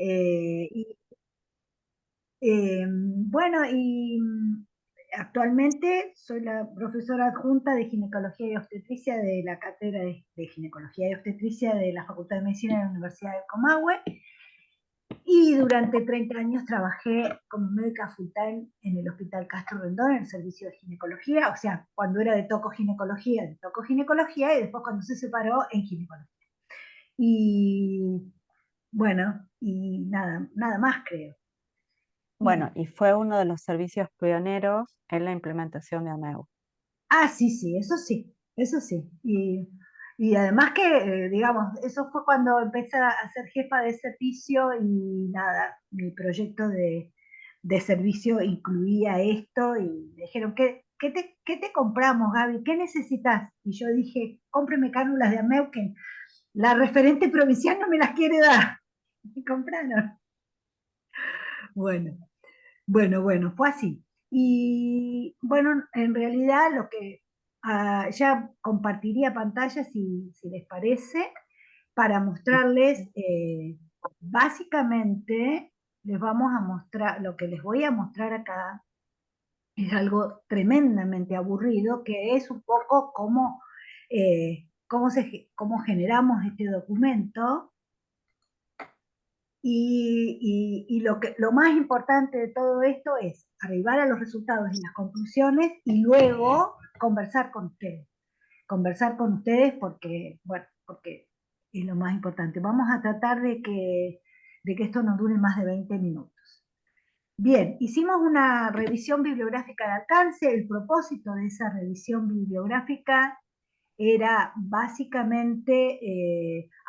Y bueno, y actualmente soy la profesora adjunta de ginecología y obstetricia de la cátedra de ginecología y obstetricia de la Facultad de Medicina de la Universidad del Comahue. Y durante 30 años trabajé como médica full time en el Hospital Castro Rendón, en el servicio de ginecología, o sea, cuando era de tocoginecología, y después cuando se separó, en ginecología. Y bueno, y nada más creo. Bueno, Y, y fue uno de los servicios pioneros en la implementación de AMEU. sí, sí, eso sí, eso sí. Y además que, digamos, eso fue cuando empecé a ser jefa de servicio y nada, mi proyecto de servicio incluía esto y me dijeron, ¿qué te compramos, Gaby? ¿Qué necesitas? Y yo dije, cómpreme cánulas de Ameu, que la referente provincial no me las quiere dar. Y compraron. Bueno, bueno, fue así. Y bueno, en realidad lo que ya compartiría pantalla si les parece, para mostrarles, básicamente les vamos a mostrar, lo que les voy a mostrar acá es algo tremendamente aburrido, que es un poco cómo generamos este documento. Y lo más importante de todo esto es arribar a los resultados y las conclusiones y luego conversar con ustedes. Conversar con ustedes porque, bueno, porque es lo más importante. Vamos a tratar de que esto no dure más de 20 minutos. Bien, hicimos una revisión bibliográfica de alcance. El propósito de esa revisión bibliográfica era básicamente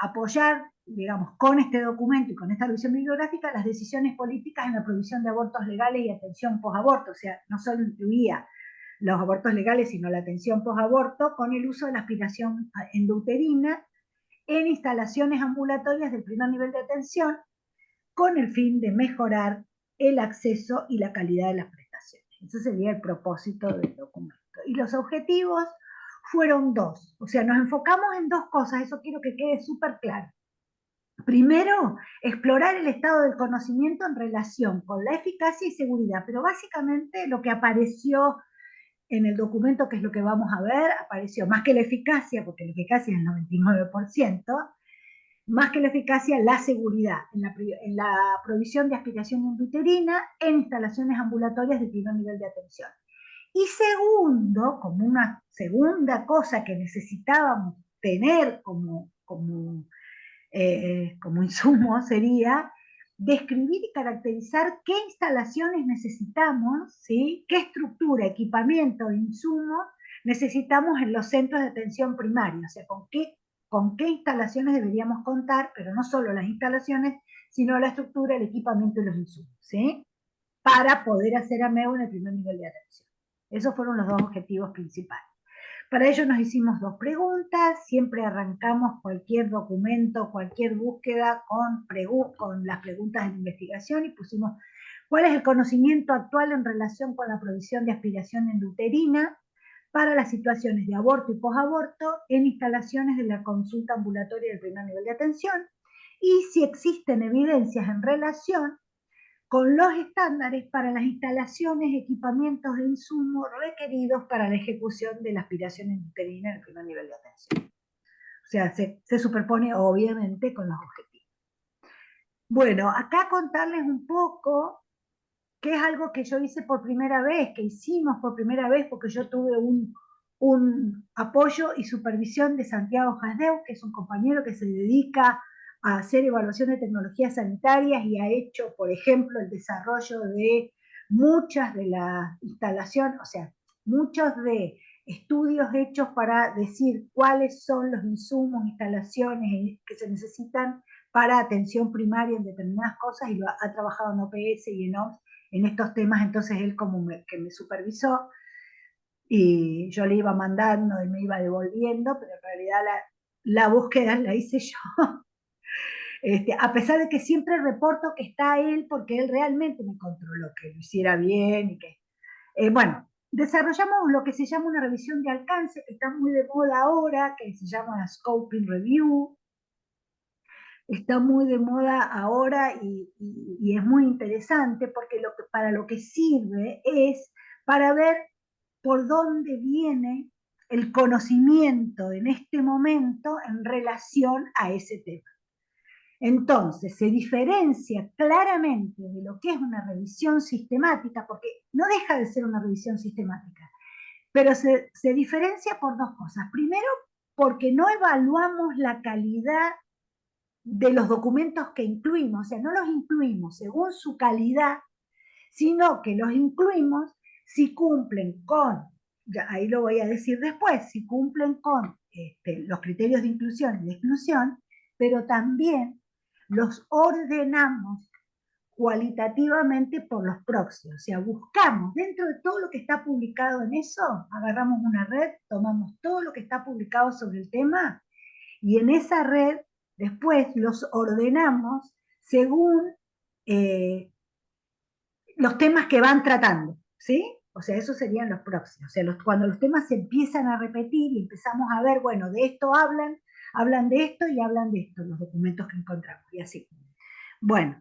apoyar, digamos, con este documento y con esta revisión bibliográfica las decisiones políticas en la provisión de abortos legales y atención posaborto. O sea, no solo incluía los abortos legales, sino la atención posaborto con el uso de la aspiración endouterina en instalaciones ambulatorias del primer nivel de atención con el fin de mejorar el acceso y la calidad de las prestaciones. Ese sería el propósito del documento. Y los objetivos fueron dos. O sea, nos enfocamos en dos cosas, eso quiero que quede súper claro. Primero, explorar el estado del conocimiento en relación con la eficacia y seguridad, pero básicamente lo que apareció en el documento, que es lo que vamos a ver, apareció más que la eficacia, porque la eficacia es el 99%, más que la eficacia, la seguridad en la provisión de aspiración intrauterina en instalaciones ambulatorias de primer nivel de atención. Y segundo, como una segunda cosa que necesitábamos tener como insumo, sería describir y caracterizar qué instalaciones necesitamos, ¿sí? Qué estructura, equipamiento, insumos necesitamos en los centros de atención primaria, o sea, con qué instalaciones deberíamos contar, pero no solo las instalaciones, sino la estructura, el equipamiento y los insumos, ¿sí? Para poder hacer AMEU en el primer nivel de atención. Esos fueron los dos objetivos principales. Para ello nos hicimos dos preguntas, siempre arrancamos cualquier documento, cualquier búsqueda con las preguntas de investigación y pusimos cuál es el conocimiento actual en relación con la provisión de aspiración endouterina para las situaciones de aborto y posaborto en instalaciones de la consulta ambulatoria del primer nivel de atención y si existen evidencias en relación con los estándares para las instalaciones, equipamientos e insumos requeridos para la ejecución de la aspiración intrauterina en el primer nivel de atención. O sea, se superpone obviamente con los objetivos. Bueno, acá contarles un poco que es algo que yo hice por primera vez, que hicimos por primera vez, porque yo tuve un apoyo y supervisión de Santiago Jasdeu, que es un compañero que se dedica a hacer evaluación de tecnologías sanitarias y ha hecho, por ejemplo, el desarrollo de muchas de las instalaciones, o sea, muchos de estudios hechos para decir cuáles son los insumos, instalaciones que se necesitan para atención primaria en determinadas cosas y lo ha trabajado en OPS y en OMS en estos temas, entonces él como que me supervisó y yo le iba mandando y me iba devolviendo, pero en realidad la búsqueda la hice yo. A pesar de que siempre reporto que está él, porque él realmente me controló que lo hiciera bien y que, bueno, desarrollamos lo que se llama una revisión de alcance, que está muy de moda ahora, que se llama Scoping Review, está muy de moda ahora y es muy interesante porque para lo que sirve es para ver por dónde viene el conocimiento en este momento en relación a ese tema. Entonces, se diferencia claramente de lo que es una revisión sistemática, porque no deja de ser una revisión sistemática, pero se diferencia por dos cosas. Primero, porque no evaluamos la calidad de los documentos que incluimos, o sea, no los incluimos según su calidad, sino que los incluimos si cumplen con, ya ahí lo voy a decir después, si cumplen con los criterios de inclusión y de exclusión, pero también los ordenamos cualitativamente por los proxios, o sea, buscamos dentro de todo lo que está publicado en eso, agarramos una red, tomamos todo lo que está publicado sobre el tema y en esa red después los ordenamos según eh, los temas que van tratando, ¿sí? O sea, esos serían los próximos. O sea, cuando los temas se empiezan a repetir y empezamos a ver, bueno, de esto hablan de esto y hablan de esto, los documentos que encontramos, y así. Bueno,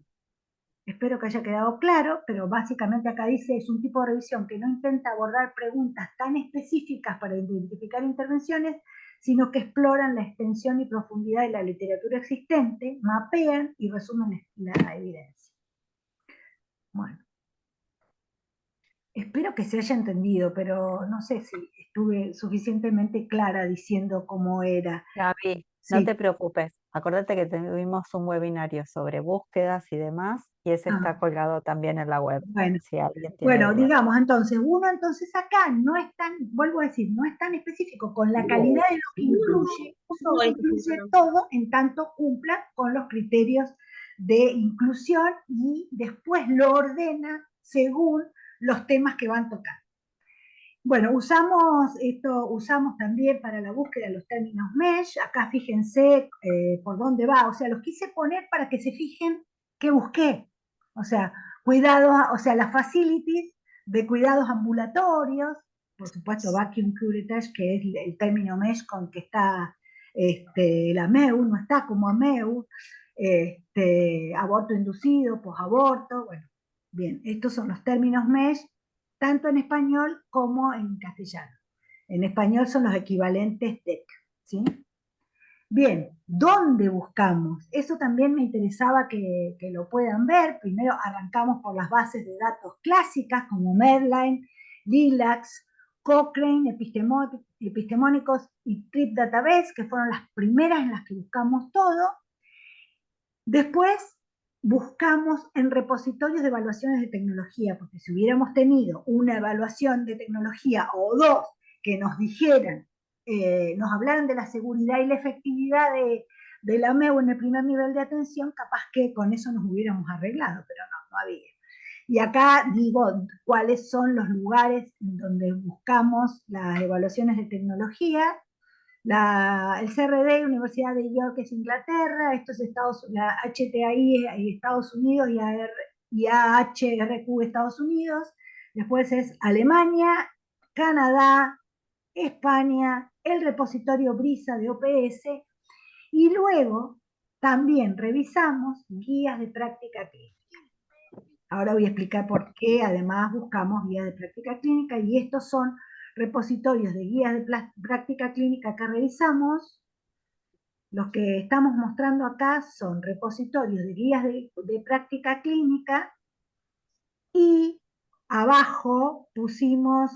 espero que haya quedado claro, pero básicamente acá dice, es un tipo de revisión que no intenta abordar preguntas tan específicas para identificar intervenciones, sino que exploran la extensión y profundidad de la literatura existente, mapean y resumen la evidencia. Bueno, espero que se haya entendido, pero no sé si estuve suficientemente clara diciendo cómo era. Gaby, no te Sí. preocupes. Acuérdate que tuvimos un webinario sobre búsquedas y demás, y ese está Ah, colgado también en la web, bueno. si alguien tiene Bueno, dudas. digamos entonces, uno entonces acá no es tan, vuelvo a decir, no es tan específico con la calidad de lo que incluye, sino que incluye todo en tanto cumpla con los criterios de inclusión y después lo ordena según los temas que van tocando. Bueno, usamos también para la búsqueda los términos mesh. Acá fíjense por dónde va. O sea, los quise poner para que se fijen qué busqué. O sea, cuidados, o sea, las facilities de cuidados ambulatorios, por supuesto, vacuum curettage, que es el término mesh con que está la MEU, no está como AMEU, aborto inducido, posaborto, bueno, bien, estos son los términos mesh tanto en español como en castellano. En español son los equivalentes TEC, ¿sí? Bien, ¿dónde buscamos? Eso también me interesaba que lo puedan ver. Primero arrancamos por las bases de datos clásicas como Medline, Lilacs, Cochrane, Epistemónicos y Trip Database, que fueron las primeras en las que buscamos todo. Después buscamos en repositorios de evaluaciones de tecnología, porque si hubiéramos tenido una evaluación de tecnología o dos que nos dijeran, nos hablaran de la seguridad y la efectividad de la MEU en el primer nivel de atención, capaz que con eso nos hubiéramos arreglado, pero no había. Y acá digo cuáles son los lugares donde buscamos las evaluaciones de tecnología. El CRD, Universidad de York, es Inglaterra, esto es la HTAI Estados Unidos y AHRQ Estados Unidos, después es Alemania, Canadá, España, el repositorio Brisa de OPS, y luego también revisamos guías de práctica clínica. Ahora voy a explicar por qué además buscamos guías de práctica clínica y estos son repositorios de guías de práctica clínica que revisamos. Los que estamos mostrando acá son repositorios de guías de práctica clínica y abajo pusimos,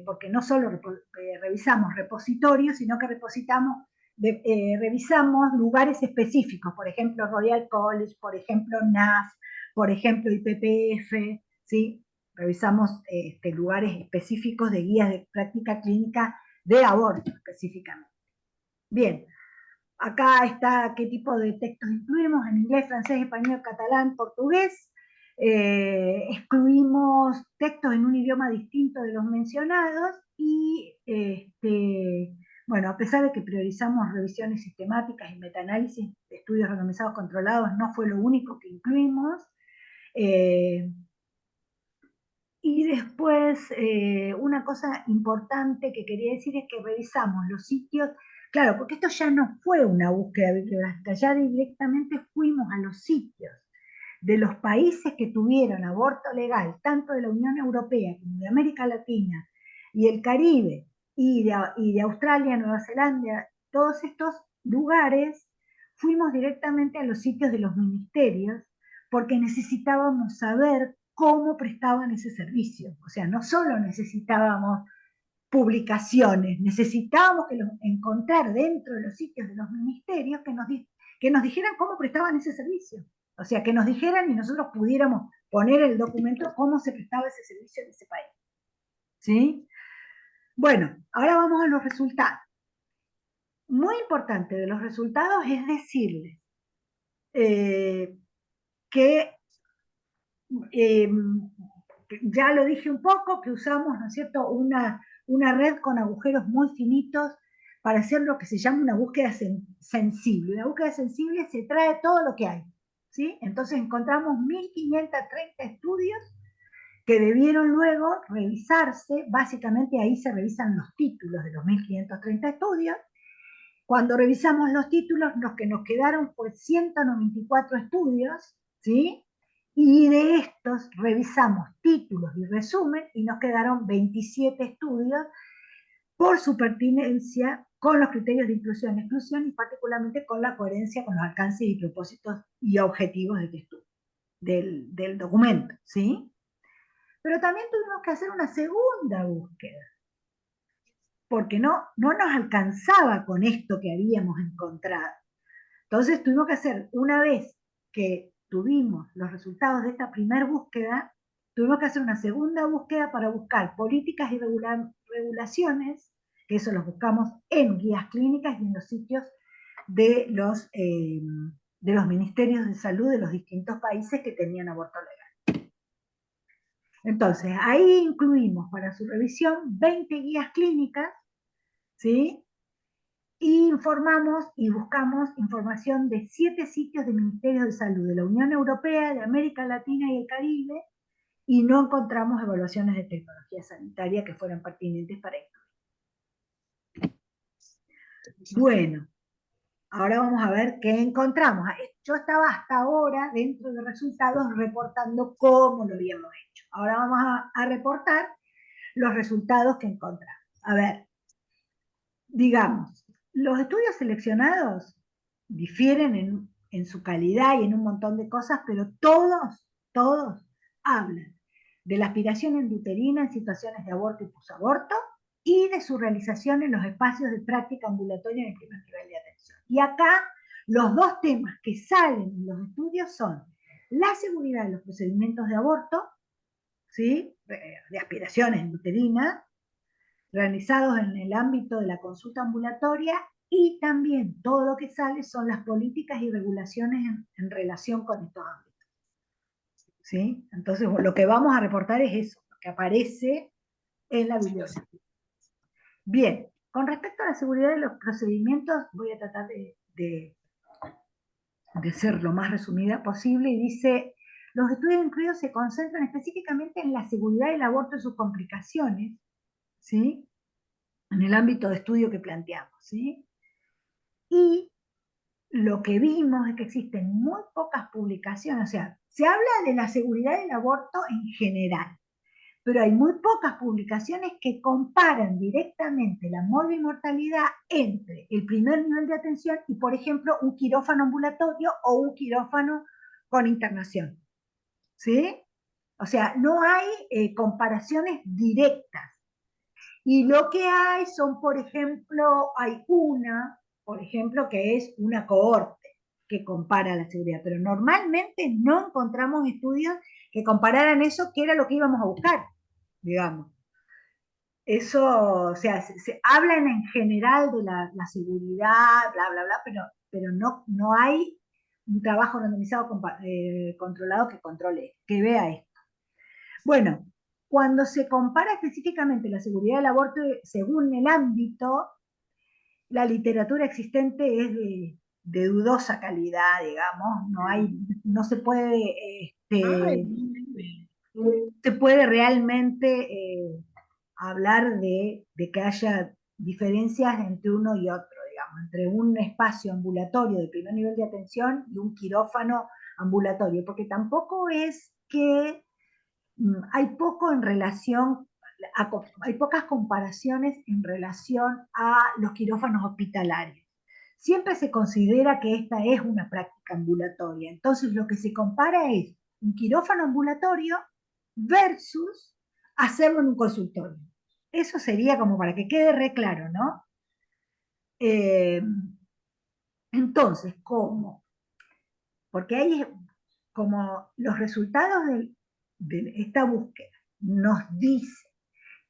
porque no solo revisamos repositorios, sino que revisamos lugares específicos, por ejemplo Royal College, por ejemplo NAF, por ejemplo IPPF, ¿sí? Revisamos lugares específicos de guías de práctica clínica de aborto específicamente. Bien, acá está qué tipo de textos incluimos, en inglés, francés, español, catalán, portugués. Excluimos textos en un idioma distinto de los mencionados y, bueno, a pesar de que priorizamos revisiones sistemáticas y metaanálisis de estudios randomizados controlados, no fue lo único que incluimos. Y después, una cosa importante que quería decir es que revisamos los sitios Claro, porque esto ya no fue una búsqueda bibliográfica, ya directamente fuimos a los sitios de los países que tuvieron aborto legal, tanto de la Unión Europea como de América Latina y el Caribe, y de Australia, Nueva Zelanda, todos estos lugares, fuimos directamente a los sitios de los ministerios porque necesitábamos saber cómo prestaban ese servicio. O sea, no solo necesitábamos publicaciones, necesitábamos encontrar dentro de los sitios de los ministerios que nos dijeran cómo prestaban ese servicio. O sea, que nos dijeran y nosotros pudiéramos poner el documento cómo se prestaba ese servicio en ese país. ¿Sí? Bueno, ahora vamos a los resultados. Muy importante de los resultados es decirles que eh, ya lo dije un poco, que usamos, ¿no es cierto?, una red con agujeros muy finitos para hacer lo que se llama una búsqueda sensible. Una búsqueda sensible se trae todo lo que hay, ¿sí? Entonces encontramos 1530 estudios que debieron luego revisarse, básicamente ahí se revisan los títulos de los 1530 estudios. Cuando revisamos los títulos, los que nos quedaron fue 194 estudios, ¿sí? Y de estos revisamos títulos y resumen y nos quedaron 27 estudios por su pertinencia con los criterios de inclusión y exclusión y particularmente con la coherencia con los alcances y propósitos y objetivos del estudio, del documento, ¿sí? Pero también tuvimos que hacer una segunda búsqueda, porque no nos alcanzaba con esto que habíamos encontrado. Entonces tuvimos que hacer, una vez que tuvimos los resultados de esta primera búsqueda, tuvimos que hacer una segunda búsqueda para buscar políticas y regulaciones, que eso los buscamos en guías clínicas y en los sitios de los ministerios de salud de los distintos países que tenían aborto legal. Entonces, ahí incluimos para su revisión 20 guías clínicas, ¿sí? Y informamos y buscamos información de 7 sitios de Ministerios de Salud de la Unión Europea, de América Latina y el Caribe, y no encontramos evaluaciones de tecnología sanitaria que fueran pertinentes para esto. Bueno, ahora vamos a ver qué encontramos. Yo estaba hasta ahora dentro de resultados reportando cómo lo habíamos hecho. Ahora vamos a reportar los resultados que encontramos. A ver, digamos, los estudios seleccionados difieren en su calidad y en un montón de cosas, pero todos hablan de la aspiración endouterina en situaciones de aborto y posaborto y de su realización en los espacios de práctica ambulatoria en el primer nivel de atención. Y acá los dos temas que salen en los estudios son la seguridad de los procedimientos de aborto, ¿sí? De aspiraciones endouterinas, realizados en el ámbito de la consulta ambulatoria, y también todo lo que sale son las políticas y regulaciones en relación con estos ámbitos. ¿Sí? Entonces, lo que vamos a reportar es eso, lo que aparece en la bibliografía. Bien, con respecto a la seguridad de los procedimientos, voy a tratar de ser lo más resumida posible, y dice, los estudios incluidos se concentran específicamente en la seguridad del aborto y sus complicaciones, ¿sí? En el ámbito de estudio que planteamos, ¿sí? Y lo que vimos es que existen muy pocas publicaciones, o sea, se habla de la seguridad del aborto en general, pero hay muy pocas publicaciones que comparan directamente la morbimortalidad entre el primer nivel de atención y, por ejemplo, un quirófano ambulatorio o un quirófano con internación, ¿sí? O sea, no hay comparaciones directas. Y lo que hay son, por ejemplo, por ejemplo, que es una cohorte que compara la seguridad, pero normalmente no encontramos estudios que compararan eso, que era lo que íbamos a buscar, digamos. Eso, o sea, se hablan en general de la seguridad, bla, bla, bla, pero no hay un trabajo randomizado controlado que controle, que vea esto. Bueno, cuando se compara específicamente la seguridad del aborto según el ámbito, la literatura existente es de dudosa calidad, digamos, no se puede, se puede realmente hablar de que haya diferencias entre uno y otro, digamos. entre un espacio ambulatorio de primer nivel de atención y un quirófano ambulatorio, porque tampoco es que hay poco en relación, hay pocas comparaciones en relación a los quirófanos hospitalarios. Siempre se considera que esta es una práctica ambulatoria, entonces lo que se compara es un quirófano ambulatorio versus hacerlo en un consultorio. Eso sería como para que quede re claro, ¿no? Eh, entonces, ¿cómo? Porque hay como los resultados de esta búsqueda nos dicen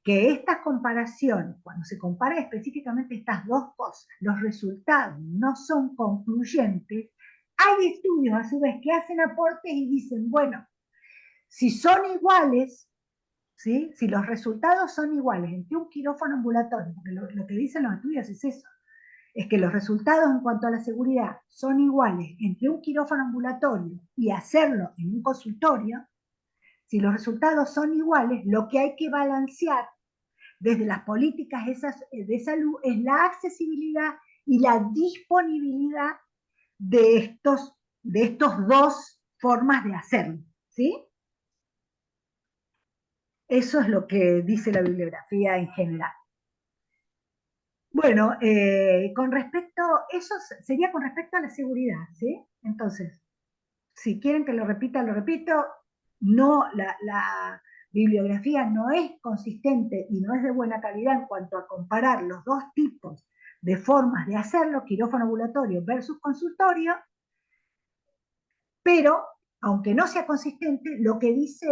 que esta comparación, cuando se compara específicamente estas dos cosas, los resultados no son concluyentes, hay estudios a su vez que hacen aportes y dicen, bueno, si son iguales, ¿sí? Si los resultados son iguales entre un quirófano ambulatorio, porque lo que dicen los estudios es eso, es que los resultados en cuanto a la seguridad son iguales entre un quirófano ambulatorio y hacerlo en un consultorio, si los resultados son iguales, lo que hay que balancear desde las políticas de salud es la accesibilidad y la disponibilidad de estos dos formas de hacerlo, ¿sí? Eso es lo que dice la bibliografía en general. Bueno, eso sería con respecto a la seguridad, ¿sí? Entonces, si quieren que lo repita, lo repito, no, la bibliografía no es consistente y no es de buena calidad en cuanto a comparar los dos tipos de formas de hacerlo, quirófano ambulatorio versus consultorio, pero aunque no sea consistente, lo que dice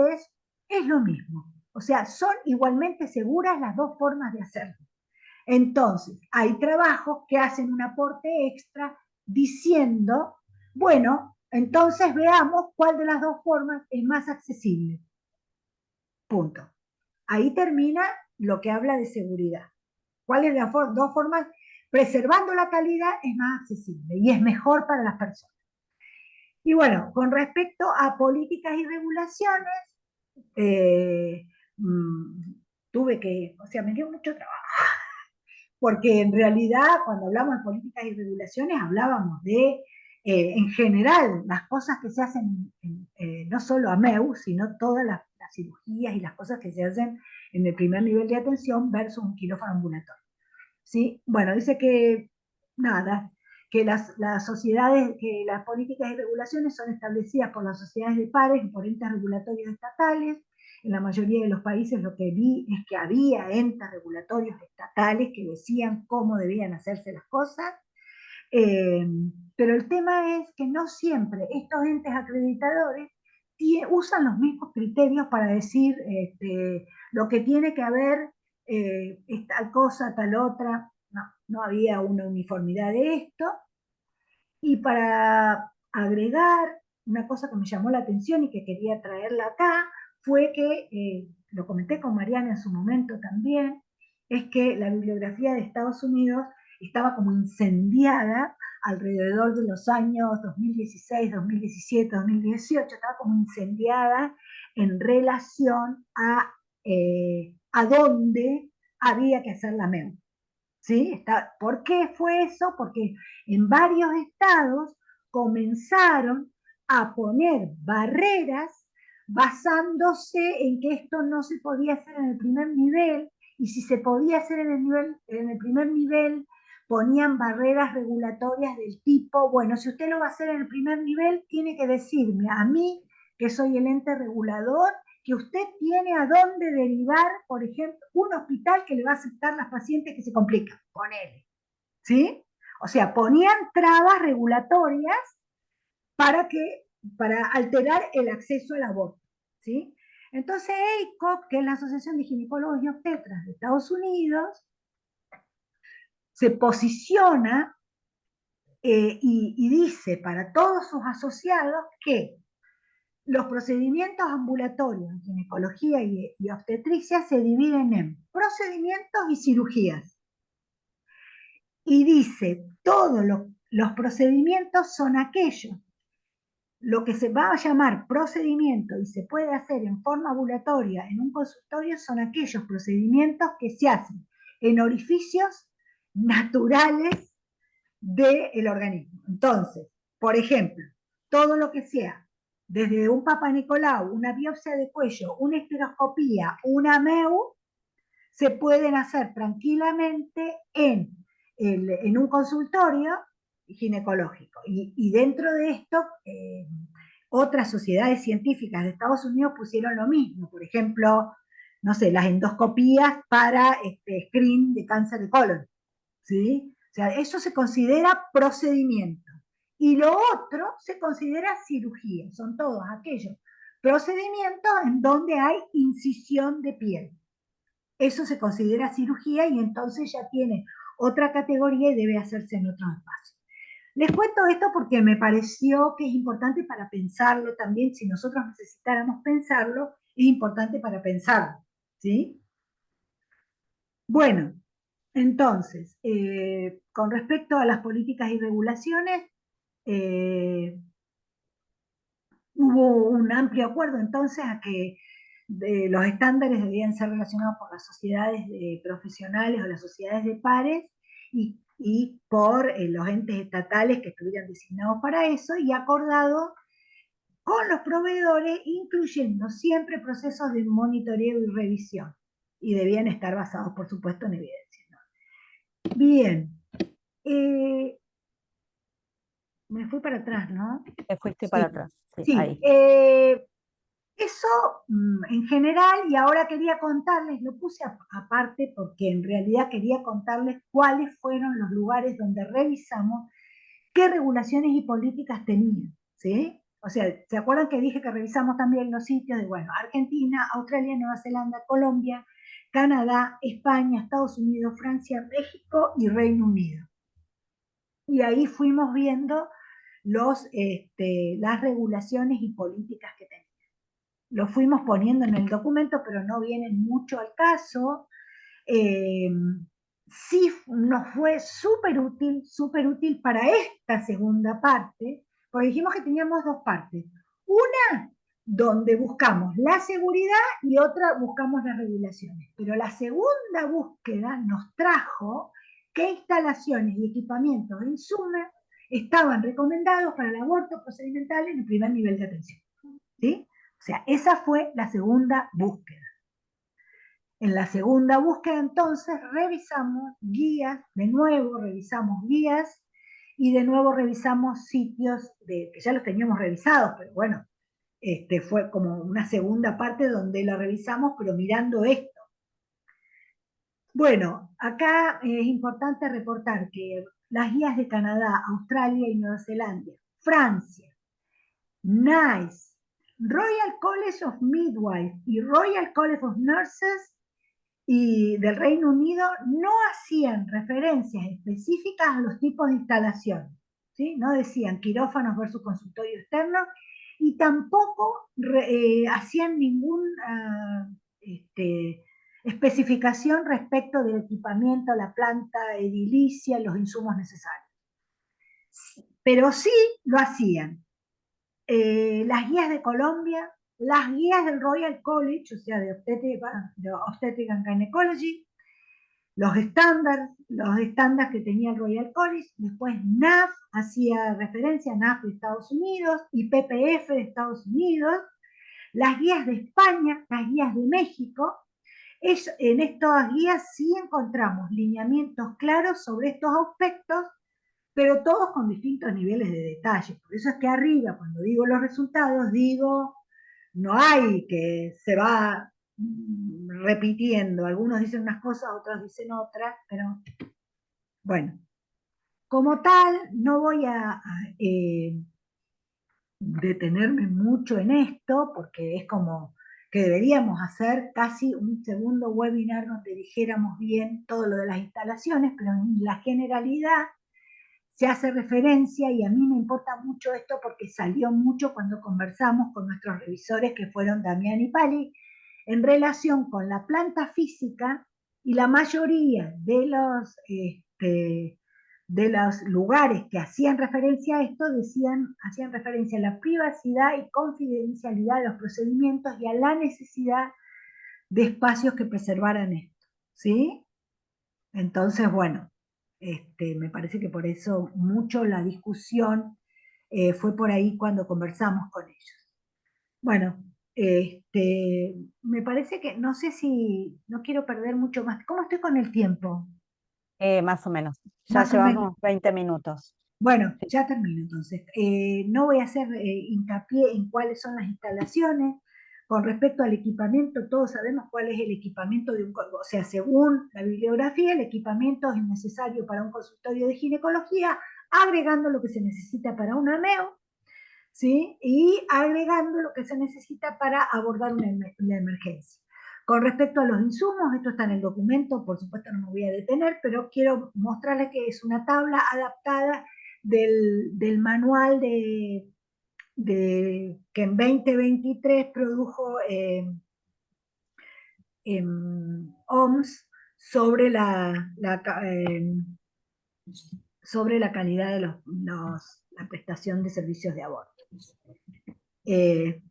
es lo mismo. O sea, son igualmente seguras las dos formas de hacerlo. Entonces, hay trabajos que hacen un aporte extra diciendo, bueno, entonces veamos cuál de las dos formas es más accesible. Punto. Ahí termina lo que habla de seguridad. ¿Cuáles de las dos formas? Preservando la calidad es más accesible y es mejor para las personas. Y bueno, con respecto a políticas y regulaciones, eh, o sea, me dio mucho trabajo porque en realidad cuando hablamos de políticas y regulaciones hablábamos de, en general, las cosas que se hacen, no solo a MEU, sino todas las cirugías y las cosas que se hacen en el primer nivel de atención versus un quirófano ambulatorio. ¿Sí? Bueno, dice que nada, que las sociedades, que las políticas y regulaciones son establecidas por las sociedades de pares y por entes regulatorios estatales. En la mayoría de los países lo que vi es que había entes regulatorios estatales que decían cómo debían hacerse las cosas. Eh, pero el tema es que no siempre estos entes acreditadores usan los mismos criterios para decir lo que tiene que haber es tal cosa, tal otra. No, no había una uniformidad de esto. Y para agregar una cosa que me llamó la atención y que quería traerla acá, fue que, lo comenté con Mariana en su momento también, es que la bibliografía de Estados Unidos estaba como incendiada alrededor de los años 2016, 2017, 2018, estaba como incendiada en relación a dónde había que hacer la MEU. ¿Sí? ¿Por qué fue eso? Porque en varios estados comenzaron a poner barreras basándose en que esto no se podía hacer en el primer nivel, y si se podía hacer en el primer nivel, ponían barreras regulatorias del tipo, bueno, si usted lo va a hacer en el primer nivel, tiene que decirme a mí, que soy el ente regulador, que usted tiene a dónde derivar, por ejemplo, un hospital que le va a aceptar las pacientes que se complican, ponele, ¿sí? O sea, ponían trabas regulatorias para, para alterar el acceso al aborto, ¿sí? Entonces ACOP, que es la Asociación de Ginecólogos y Obstetras de Estados Unidos, se posiciona y dice para todos sus asociados que los procedimientos ambulatorios en ginecología y obstetricia se dividen en procedimientos y cirugías. Y dice, todos los procedimientos son aquellos. Lo que se va a llamar procedimiento y se puede hacer en forma ambulatoria en un consultorio son aquellos procedimientos que se hacen en orificios naturales del organismo. Entonces, por ejemplo, todo lo que sea, desde un Papa Nicolau, una biopsia de cuello, una esteroscopía, una MEU, se pueden hacer tranquilamente en un consultorio ginecológico. Y dentro de esto, otras sociedades científicas de Estados Unidos pusieron lo mismo. Por ejemplo, no sé, las endoscopías para screen de cáncer de colon. ¿Sí? O sea, eso se considera procedimiento. Y lo otro se considera cirugía. Son todos aquellos procedimientos en donde hay incisión de piel. Eso se considera cirugía y entonces ya tiene otra categoría y debe hacerse en otros espacios. Les cuento esto porque me pareció que es importante para pensarlo también. Si nosotros necesitáramos pensarlo, es importante para pensarlo. ¿Sí? Bueno, entonces, con respecto a las políticas y regulaciones, eh, hubo un amplio acuerdo entonces a que los estándares debían ser relacionados por las sociedades profesionales o las sociedades de pares y por los entes estatales que estuvieran designados para eso y acordado con los proveedores, incluyendo siempre procesos de monitoreo y revisión. Y debían estar basados, por supuesto, en evidencia, ¿no? Bien. Me fui para atrás, ¿no? Te fuiste para Sí, atrás, sí, sí. ahí. Eso en general, y ahora quería contarles, lo puse aparte porque en realidad quería contarles cuáles fueron los lugares donde revisamos qué regulaciones y políticas tenían, ¿sí? O sea, ¿se acuerdan que dije que revisamos también los sitios de, bueno, Argentina, Australia, Nueva Zelanda, Colombia, Canadá, España, Estados Unidos, Francia, México y Reino Unido? Y ahí fuimos viendo las regulaciones y políticas que tenían. Lo fuimos poniendo en el documento, pero no vienen mucho al caso. Eh, sí nos fue súper útil para esta segunda parte, porque dijimos que teníamos dos partes. Una donde buscamos la seguridad y otra buscamos las regulaciones. Pero la segunda búsqueda nos trajo qué instalaciones y equipamientos e insumos estaban recomendados para el aborto procedimental en el primer nivel de atención. ¿Sí? O sea, esa fue la segunda búsqueda. En la segunda búsqueda, entonces, revisamos guías, de nuevo revisamos guías y de nuevo revisamos sitios que ya los teníamos revisados, pero bueno, fue como una segunda parte donde lo revisamos, pero mirando esto. Bueno, acá es importante reportar que las guías de Canadá, Australia y Nueva Zelanda, Francia, NICE, Royal College of Midwives y Royal College of Nurses y del Reino Unido no hacían referencias específicas a los tipos de instalación, ¿sí? No decían quirófanos versus consultorio externo y tampoco hacían ninguna especificación respecto del equipamiento, la planta edilicia, los insumos necesarios. Pero sí lo hacían las guías de Colombia, las guías del Royal College, o sea, de Obstetric and Gynecology, los estándares que tenía el Royal College, después NAF hacía referencia a NAF de Estados Unidos y PPF de Estados Unidos, las guías de España, las guías de México. En estas guías sí encontramos lineamientos claros sobre estos aspectos, pero todos con distintos niveles de detalle. Por eso es que arriba, cuando digo los resultados, digo, no hay que se va repitiendo. Algunos dicen unas cosas, otros dicen otras, pero bueno, como tal, no voy a detenerme mucho en esto, porque es como que deberíamos hacer casi un segundo webinar donde dijéramos bien todo lo de las instalaciones, pero en la generalidad se hace referencia, y a mí me importa mucho esto porque salió mucho cuando conversamos con nuestros revisores que fueron Damián y Pali, en relación con la planta física, y la mayoría de los lugares que hacían referencia a esto hacían referencia a la privacidad y confidencialidad de los procedimientos y a la necesidad de espacios que preservaran esto, ¿sí? Entonces, bueno, Me parece que por eso mucho la discusión fue por ahí cuando conversamos con ellos. Bueno, me parece que, no sé si, no quiero perder mucho más. ¿Cómo estoy con el tiempo? Más o menos. Ya Más o menos. llevamos 20 minutos. Bueno, Sí. ya termino entonces. No voy a hacer hincapié en cuáles son las instalaciones. Con respecto al equipamiento, todos sabemos cuál es el equipamiento de o sea, según la bibliografía, el equipamiento es necesario para un consultorio de ginecología, agregando lo que se necesita para un AMEO, ¿sí? Y agregando lo que se necesita para abordar una emergencia. Con respecto a los insumos, esto está en el documento, por supuesto no me voy a detener, pero quiero mostrarles que es una tabla adaptada del manual que en 2023 produjo OMS sobre sobre la calidad de la prestación de servicios de aborto.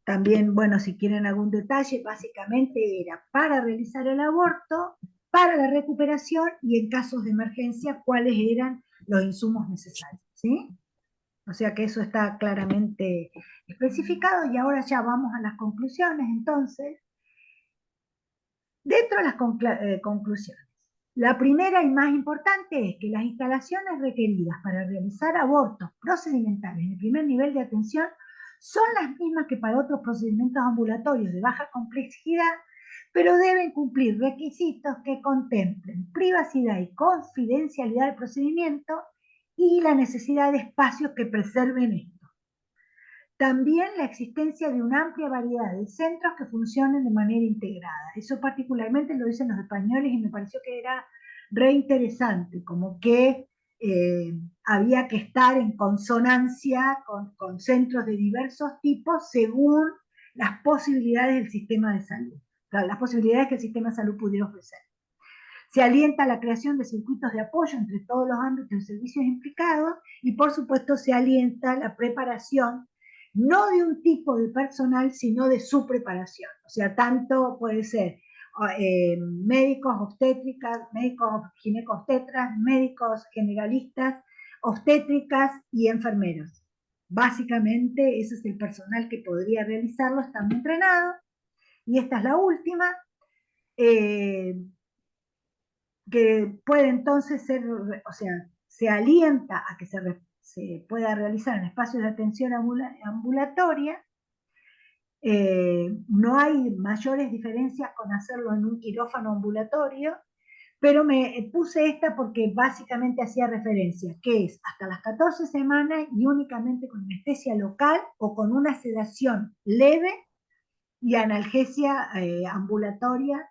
También, bueno, si quieren algún detalle, básicamente era para realizar el aborto, para la recuperación y en casos de emergencia, cuáles eran los insumos necesarios, ¿sí? O sea que eso está claramente especificado y ahora ya vamos a las conclusiones. Entonces, dentro de las conclusiones, la primera y más importante es que las instalaciones requeridas para realizar abortos procedimentales en el primer nivel de atención son las mismas que para otros procedimientos ambulatorios de baja complejidad, pero deben cumplir requisitos que contemplen privacidad y confidencialidad del procedimiento y la necesidad de espacios que preserven esto. También la existencia de una amplia variedad de centros que funcionen de manera integrada. Eso particularmente lo dicen los españoles y me pareció que era re interesante, como que había que estar en consonancia con centros de diversos tipos según las posibilidades del sistema de salud, o sea, las posibilidades que el sistema de salud pudiera ofrecer. Se alienta la creación de circuitos de apoyo entre todos los ámbitos y servicios implicados y por supuesto se alienta la preparación no de un tipo de personal, sino de su preparación. O sea, tanto puede ser médicos obstétricas, médicos ginecobstetras, médicos generalistas, obstétricas y enfermeros. Básicamente ese es el personal que podría realizarlo estando entrenado. Y esta es la última. Eh, que puede entonces ser, o sea, se alienta a que se pueda realizar en espacios de atención ambulatoria. No hay mayores diferencias con hacerlo en un quirófano ambulatorio, pero me puse esta porque básicamente hacía referencia, que es hasta las 14 semanas y únicamente con anestesia local o con una sedación leve y analgesia ambulatoria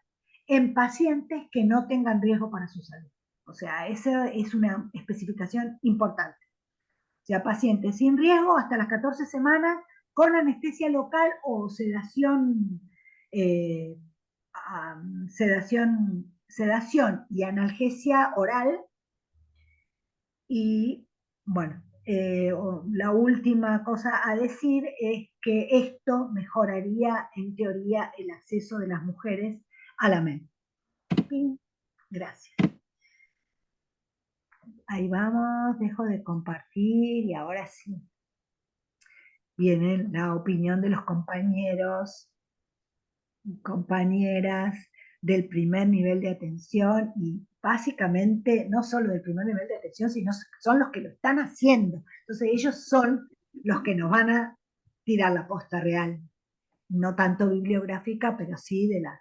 en pacientes que no tengan riesgo para su salud. O sea, esa es una especificación importante. O sea, pacientes sin riesgo hasta las 14 semanas con anestesia local o sedación, eh, sedación y analgesia oral. Y bueno, la última cosa a decir es que esto mejoraría en teoría el acceso de las mujeres a la MED. Gracias. Ahí vamos, dejo de compartir y ahora sí viene la opinión de los compañeros y compañeras del primer nivel de atención y básicamente no solo del primer nivel de atención, sino son los que lo están haciendo. Entonces ellos son los que nos van a tirar la posta real, no tanto bibliográfica, pero sí de la...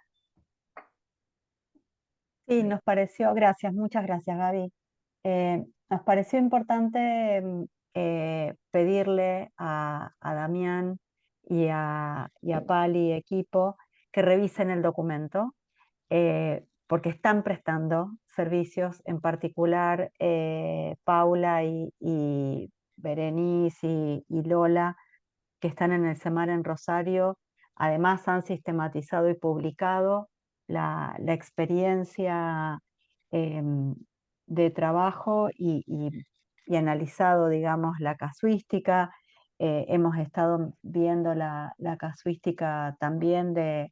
Sí, nos pareció, gracias, muchas gracias, Gaby. Nos pareció importante pedirle a Damián y a Pali, equipo, que revisen el documento, porque están prestando servicios, en particular Paula y Berenice y Lola, que están en el SEMAR en Rosario. Además han sistematizado y publicado la experiencia de trabajo y analizado, digamos, la casuística. Hemos estado viendo la casuística también de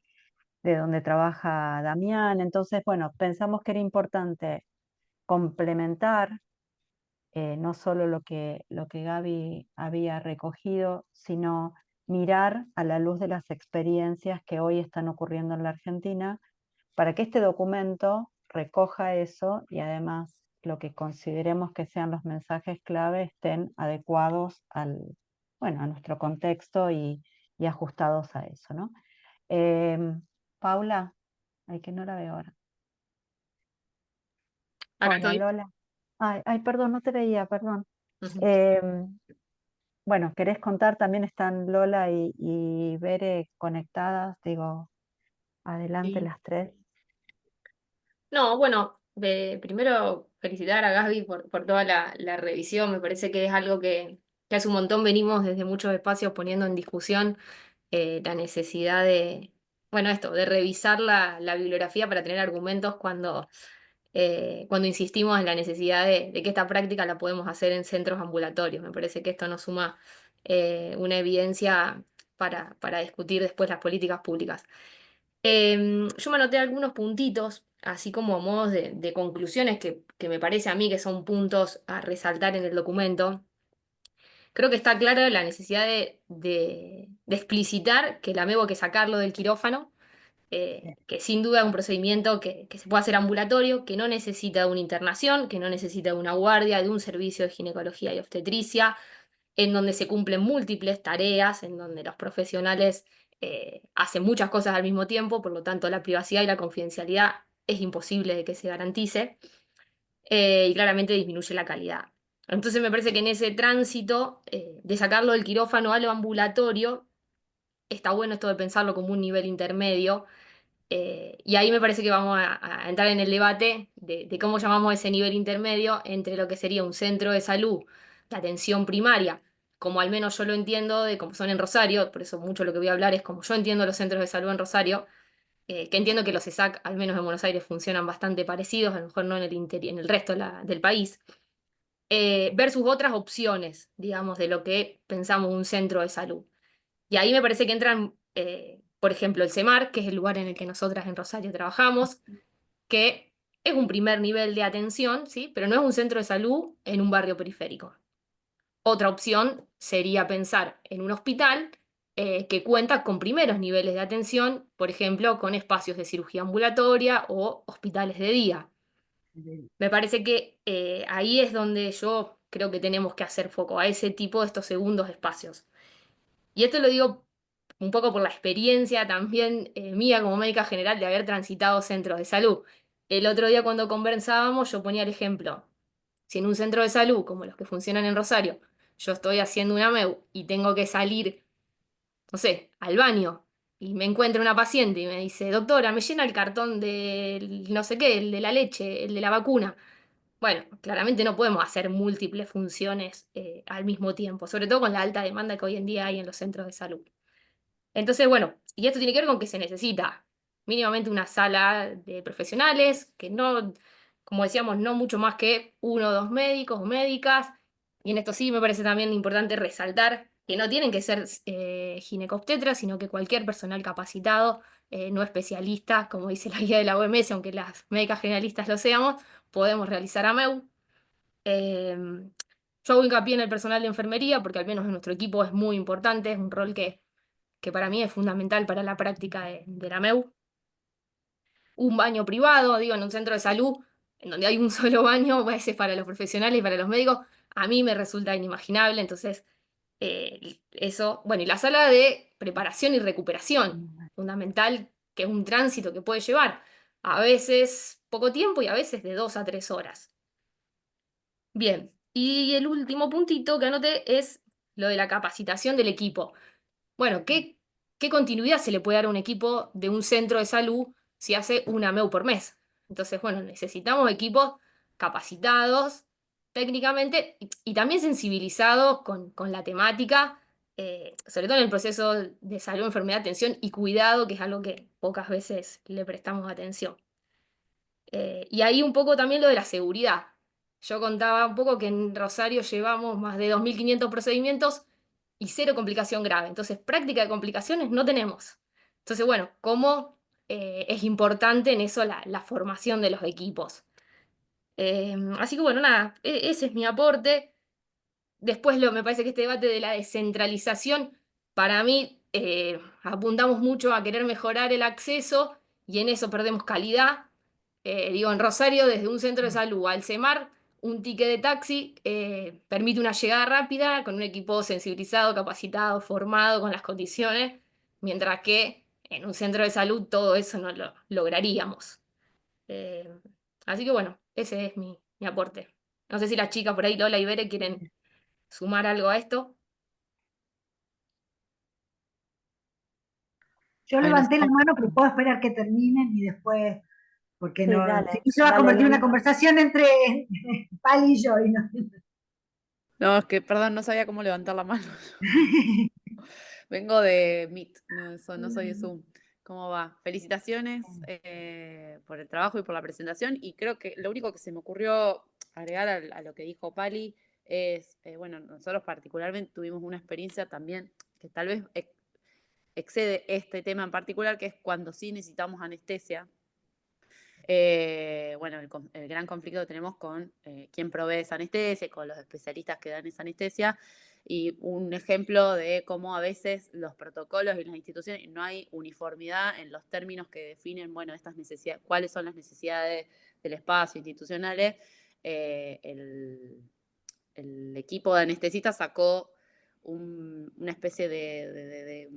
donde trabaja Damián. Entonces, bueno, pensamos que era importante complementar no solo lo que Gaby había recogido, sino mirar a la luz de las experiencias que hoy están ocurriendo en la Argentina, para que este documento recoja eso y además lo que consideremos que sean los mensajes clave estén adecuados bueno, a nuestro contexto y ajustados a eso, ¿no? Paula, ay, que no la veo ahora. Acá Hola, estoy. Lola. Ay, perdón, no te veía, perdón. Ujú. Em, bueno, ¿querés contar? También están Lola y Bere conectadas, digo, adelante Sí. las tres. No, bueno, primero felicitar a Gaby por toda la revisión. Me parece que es algo que hace un montón venimos desde muchos espacios poniendo en discusión la necesidad de, bueno, esto, de revisar la bibliografía para tener argumentos cuando insistimos en la necesidad de que esta práctica la podemos hacer en centros ambulatorios. Me parece que esto nos suma una evidencia para discutir después las políticas públicas. Yo me anoté algunos puntitos, así como modos de conclusiones que me parece a mí que son puntos a resaltar en el documento. Creo que está clara la necesidad de explicitar que el amebo hay que sacarlo del quirófano, que sin duda es un procedimiento que se puede hacer ambulatorio, que no necesita de una internación, que no necesita de una guardia, de un servicio de ginecología y obstetricia, en donde se cumplen múltiples tareas, en donde los profesionales hacen muchas cosas al mismo tiempo, por lo tanto la privacidad y la confidencialidad es imposible de que se garantice, y claramente disminuye la calidad. Entonces me parece que en ese tránsito de sacarlo del quirófano a lo ambulatorio, está bueno esto de pensarlo como un nivel intermedio, y ahí me parece que vamos a entrar en el debate de cómo llamamos ese nivel intermedio entre lo que sería un centro de salud de atención primaria, como al menos yo lo entiendo de cómo son en Rosario, por eso mucho lo que voy a hablar es como yo entiendo los centros de salud en Rosario, que entiendo que los ESAC, al menos en Buenos Aires, funcionan bastante parecidos, a lo mejor no en en el resto del país, versus otras opciones, digamos, de lo que pensamos un centro de salud. Y ahí me parece que entran, por ejemplo, el CEMAR, que es el lugar en el que nosotras en Rosario trabajamos, que es un primer nivel de atención, ¿sí? Pero no es un centro de salud en un barrio periférico. Otra opción sería pensar en un hospital que cuenta con primeros niveles de atención, por ejemplo, con espacios de cirugía ambulatoria o hospitales de día. Me parece que ahí es donde yo creo que tenemos que hacer foco, a ese tipo de estos segundos espacios. Y esto lo digo un poco por la experiencia también mía como médica general de haber transitado centros de salud. El otro día cuando conversábamos yo ponía el ejemplo, si en un centro de salud como los que funcionan en Rosario, yo estoy haciendo una MEU y tengo que salir, no sé, al baño y me encuentro una paciente y me dice, doctora, me llena el cartón del no sé qué, el de la leche, el de la vacuna. Bueno, claramente no podemos hacer múltiples funciones al mismo tiempo, sobre todo con la alta demanda que hoy en día hay en los centros de salud. Entonces, bueno, y esto tiene que ver con que se necesita mínimamente una sala de profesionales, que no, como decíamos, no mucho más que uno o dos médicos o médicas. Y en esto sí me parece también importante resaltar que no tienen que ser ginecobstetras, sino que cualquier personal capacitado, no especialista, como dice la guía de la OMS, aunque las médicas generalistas lo seamos, podemos realizar AMEU. Yo hago hincapié en el personal de enfermería, porque al menos en nuestro equipo es muy importante, es un rol que para mí es fundamental para la práctica de la MEU. Un baño privado, digo, en un centro de salud, en donde hay un solo baño, a veces para los profesionales y para los médicos, a mí me resulta inimaginable. Entonces, eso, bueno, y la sala de preparación y recuperación, fundamental, que es un tránsito que puede llevar a veces poco tiempo y a veces de 2 a 3 horas. Bien, y el último puntito que anoté es lo de la capacitación del equipo. Bueno, ¿qué continuidad se le puede dar a un equipo de un centro de salud si hace una MEU por mes? Entonces, bueno, necesitamos equipos capacitados técnicamente y también sensibilizados con la temática, sobre todo en el proceso de salud, enfermedad, atención y cuidado, que es algo que pocas veces le prestamos atención. Y ahí un poco también lo de la seguridad. Yo contaba un poco que en Rosario llevamos más de 2.500 procedimientos y cero complicación grave. Entonces, práctica de complicaciones no tenemos. Entonces, bueno, ¿cómo es importante en eso la formación de los equipos? Así que bueno, nada, ese es mi aporte. Después me parece que este debate de la descentralización, para mí, apuntamos mucho a querer mejorar el acceso y en eso perdemos calidad. Digo, en Rosario, desde un centro de salud al CEMAR, un ticket de taxi permite una llegada rápida con un equipo sensibilizado, capacitado, formado con las condiciones, mientras que en un centro de salud todo eso no lo lograríamos. Eh, Así que bueno, ese es mi aporte. No sé si las chicas por ahí, Lola y Bere, quieren sumar algo a esto. Yo Ay, no sé levanté la cómo- mano, pero puedo esperar que terminen y después, porque Sí, no, si dale, no se va a dale, convertir en una Lola. conversación entre Pali y yo. No, es que, perdón, no sabía cómo levantar la mano. Vengo de Meet, no soy de Zoom. ¿Cómo va? Felicitaciones por el trabajo y por la presentación. Y creo que lo único que se me ocurrió agregar a lo que dijo Pali es, bueno, nosotros particularmente tuvimos una experiencia también que tal vez excede este tema en particular, que es cuando sí necesitamos anestesia. Bueno, el gran conflicto que tenemos con quién provee esa anestesia, con los especialistas que dan esa anestesia, y un ejemplo de cómo a veces los protocolos y las instituciones no hay uniformidad en los términos que definen, bueno, estas necesidades, cuáles son las necesidades del espacio institucionales. El equipo de anestesistas sacó una especie de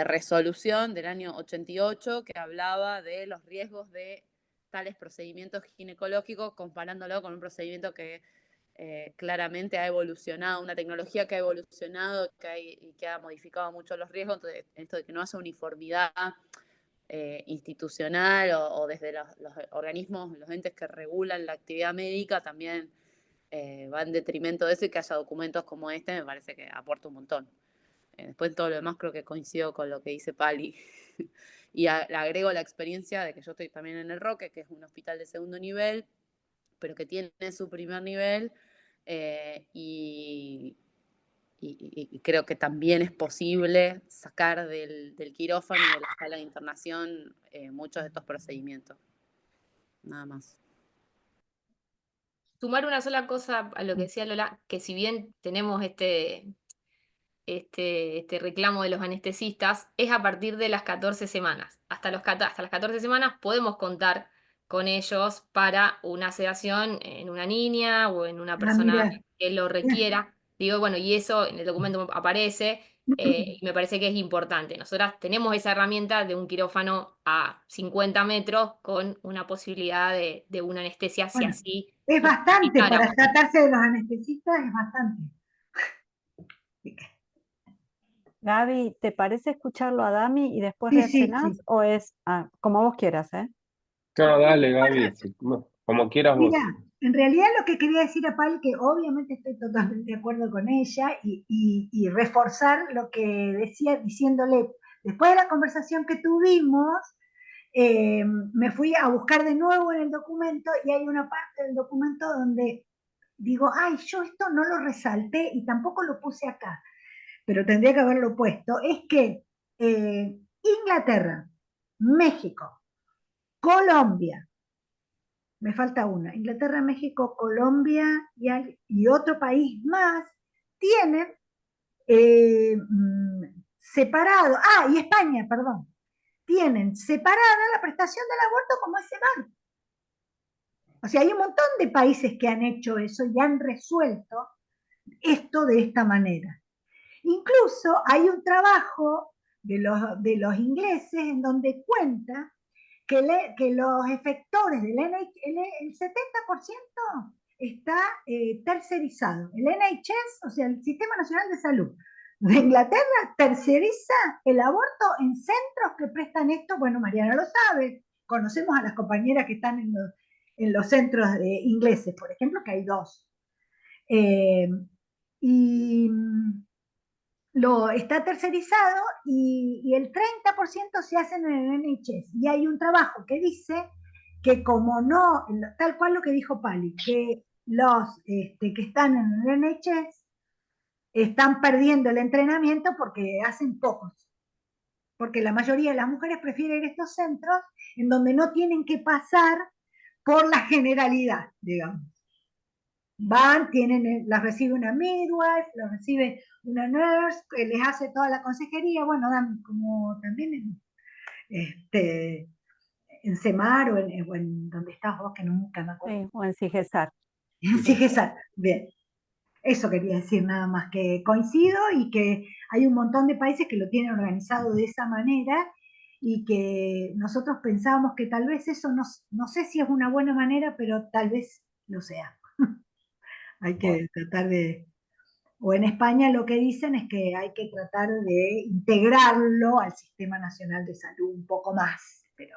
resolución del año 88 que hablaba de los riesgos de tales procedimientos ginecológicos, comparándolo con un procedimiento que claramente ha evolucionado, una tecnología que ha evolucionado y que ha modificado mucho los riesgos. Entonces, esto de que no haya uniformidad institucional o desde los organismos, los entes que regulan la actividad médica, también va en detrimento de eso, y que haya documentos como este me parece que aporta un montón. Después en todo lo demás creo que coincido con lo que dice Pali. Y le agrego la experiencia de que yo estoy también en el Roque, que es un hospital de segundo nivel, pero que tiene su primer nivel, y creo que también es posible sacar del quirófano y de la sala de internación muchos de estos procedimientos. Nada más. Sumar una sola cosa a lo que decía Lola, que si bien tenemos este reclamo de los anestesistas, es a partir de las 14 semanas. Hasta las 14 semanas podemos contar con ellos para una sedación en una niña o en una Ah, persona mira. que lo requiera. Digo, bueno, y eso en el documento aparece, y me parece que es importante. Nosotras tenemos esa herramienta de un quirófano a 50 metros con una posibilidad de una anestesia si Bueno, así es lo bastante, para necesitáramos. tratarse de los anestesistas es bastante. Gaby, ¿te parece escucharlo a Dami y después Sí, sí, reaccionás? sí. ¿O es como vos quieras, No, dale, Gaby, no, como quieras Mira, vos. en realidad lo que quería decir a Pali, que obviamente estoy totalmente de acuerdo con ella, y reforzar lo que decía diciéndole, después de la conversación que tuvimos, me fui a buscar de nuevo en el documento y hay una parte del documento donde digo, ay, yo esto no lo resalté y tampoco lo puse acá, pero tendría que haberlo puesto, es que Inglaterra, México, Colombia, me falta una, Inglaterra, México, Colombia y otro país más, tienen separado, y España, perdón, tienen separada la prestación del aborto como ese mal. O sea, hay un montón de países que han hecho eso y han resuelto esto de esta manera. Incluso hay un trabajo de los ingleses en donde cuenta que los efectores del el 70% está tercerizado. El NHS, o sea, el Sistema Nacional de Salud de Inglaterra, terceriza el aborto en centros que prestan esto. Bueno, Mariana lo sabe, conocemos a las compañeras que están en los centros ingleses, por ejemplo, que hay dos. Eh, y está tercerizado y el 30% se hace en el NHS. Y hay un trabajo que dice que como no, tal cual lo que dijo Pali, que los que están en el NHS están perdiendo el entrenamiento porque hacen pocos. Porque la mayoría de las mujeres prefieren estos centros en donde no tienen que pasar por la generalidad, digamos. Van, las recibe una midwife, las recibe una nurse, que les hace toda la consejería, bueno, dan como también en Semar o en donde estás vos, que nunca me acuerdo. Sí, o en Sigesar. En Sigesar, bien. Eso quería decir nada más, que coincido y que hay un montón de países que lo tienen organizado de esa manera y que nosotros pensábamos que tal vez eso no sé si es una buena manera, pero tal vez lo sea. Hay Bueno, que tratar de, o en España lo que dicen es que hay que tratar de integrarlo al Sistema Nacional de Salud un poco más, pero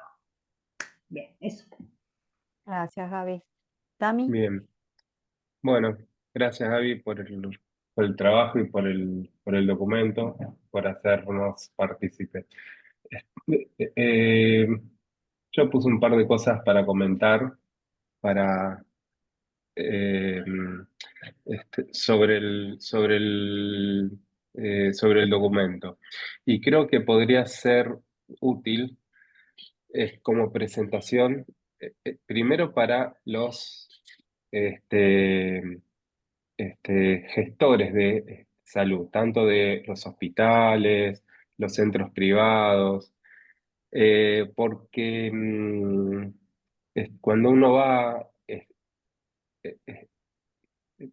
bien, eso. Gracias, Gaby. Tami, bien. Bueno, gracias Gaby por el trabajo y por el documento, por hacernos partícipes. Eh, yo puse un par de cosas para comentar para, eh, sobre el documento. Y creo que podría ser útil como presentación, primero para los este, gestores de salud, tanto de los hospitales, los centros privados, porque cuando uno va, eh, eh,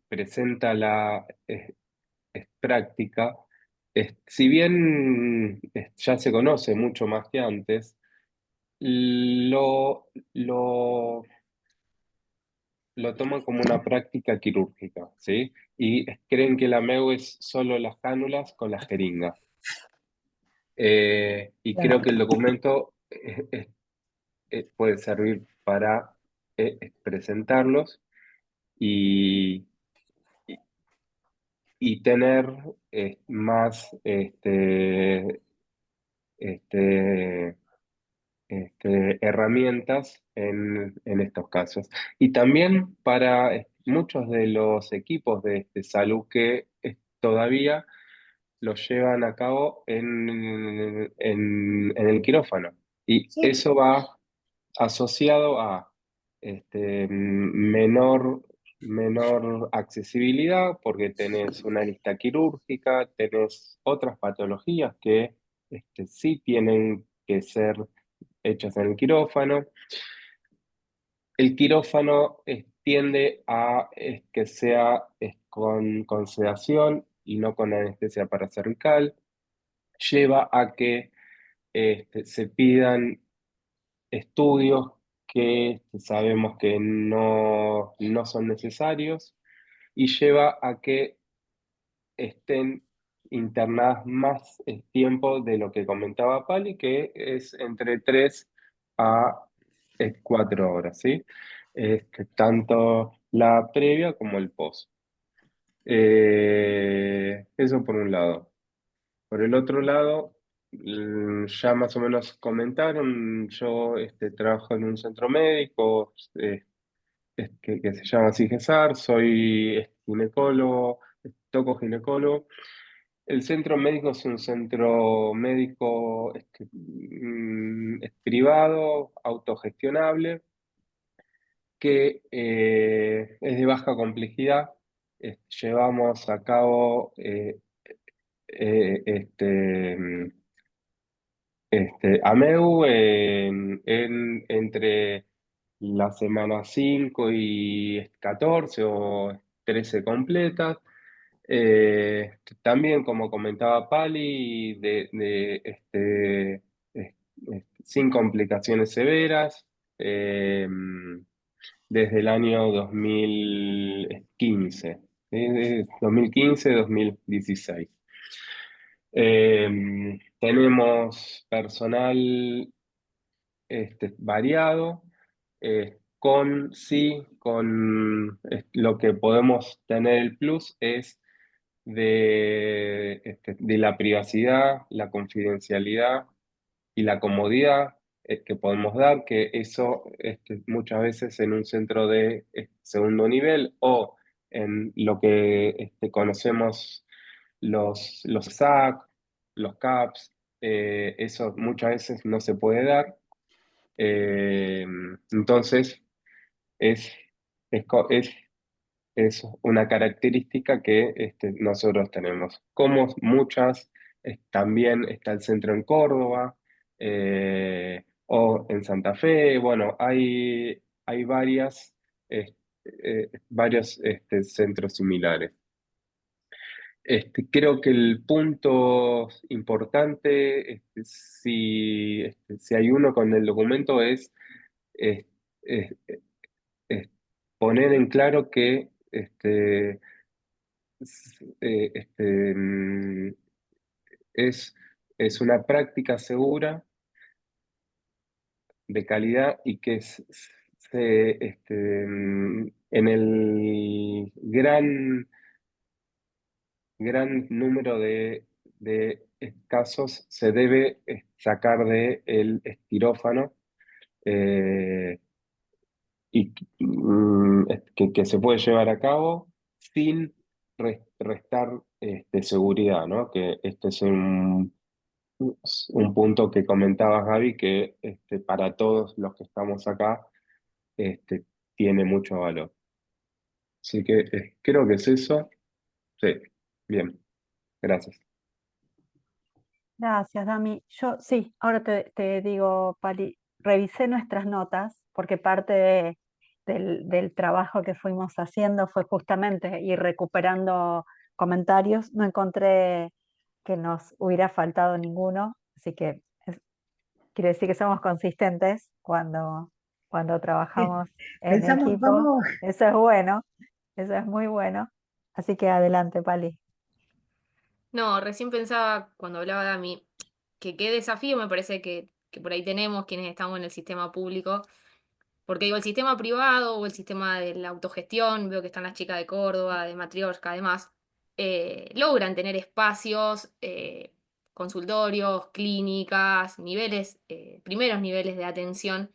presenta es práctica, si bien ya se conoce mucho más que antes, lo lo toman como una práctica quirúrgica, ¿sí? Y creen que la MEU es solo las cánulas con la jeringa. Y creo que el documento puede servir para presentarlos y, y- y tener más este, herramientas en estos casos. Y también para muchos de los equipos de salud que todavía lo llevan a cabo en el quirófano. Y Sí, eso va asociado a menor accesibilidad porque tenés una lista quirúrgica, tenés otras patologías que sí tienen que ser hechas en el quirófano. El quirófano tiende a que sea con sedación y no con anestesia paracervical. Lleva a que se pidan estudios que sabemos que no son necesarios y lleva a que estén internadas más tiempo de lo que comentaba Pali, que es entre 3 a 4 horas, ¿sí? Tanto la previa como el post. Eso por un lado. Por el otro lado, ya más o menos comentaron, yo trabajo en un centro médico que se llama CIGESAR, soy ginecólogo, toco ginecólogo. El centro médico es un centro médico es privado, autogestionable, que es de baja complejidad. Llevamos a cabo eh, este, mm, AMEU entre la semana 5 y 14 o 13 completas. También, como comentaba Pali, sin complicaciones severas, desde el año 2015, ¿sí? Desde 2015-2016. Tenemos personal variado, lo que podemos tener el plus es de la privacidad, la confidencialidad y la comodidad que podemos dar, que eso muchas veces en un centro de segundo nivel o en lo que conocemos los SAC, los CAPS, eso muchas veces no se puede dar. Entonces, es, es, co- es, es una característica que nosotros tenemos. Como muchas, también está el centro en Córdoba, o en Santa Fe, bueno, hay varios centros similares. Creo que el punto importante, si hay uno con el documento, es- es- es poner en claro que es, es una práctica segura, de calidad y que en el gran número de casos se debe sacar de el estirófano, eh, y que se puede llevar a cabo sin restar seguridad, ¿no? Que este es un punto que comentaba Gaby, que para todos los que estamos acá tiene mucho valor. Así que creo que es eso. Sí, bien, gracias. Gracias, Dami. Yo sí, ahora te digo, Pali, revisé nuestras notas porque parte del trabajo que fuimos haciendo fue justamente ir recuperando comentarios. No encontré que nos hubiera faltado ninguno, así que quiere decir que somos consistentes cuando trabajamos en Pensamos, equipo. vamos, Eso es bueno, eso es muy bueno. Así que adelante, Pali. No, recién pensaba cuando hablaba de mí que qué desafío me parece que por ahí tenemos quienes estamos en el sistema público, porque digo, el sistema privado o el sistema de la autogestión, veo que están las chicas de Córdoba, de Matrioshka, además, logran tener espacios, consultorios, clínicas, niveles, primeros niveles de atención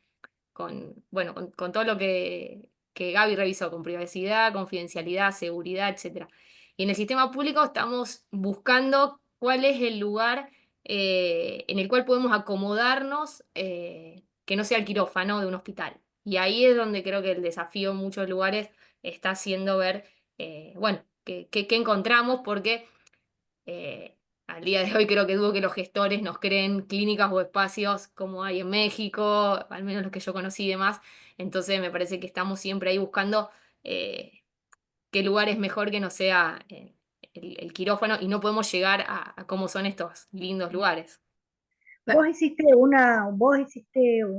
bueno, con todo lo que Gaby revisó, con privacidad, confidencialidad, seguridad, etcétera. Y en el sistema público estamos buscando cuál es el lugar en el cual podemos acomodarnos, que no sea el quirófano de un hospital. Y ahí es donde creo que el desafío en muchos lugares está haciendo ver, bueno, qué encontramos, porque al día de hoy creo que dudo que los gestores nos creen clínicas o espacios como hay en México, al menos los que yo conocí y demás. Entonces me parece que estamos siempre ahí buscando qué lugar es mejor que no sea el quirófano, y no podemos llegar a cómo son estos lindos lugares.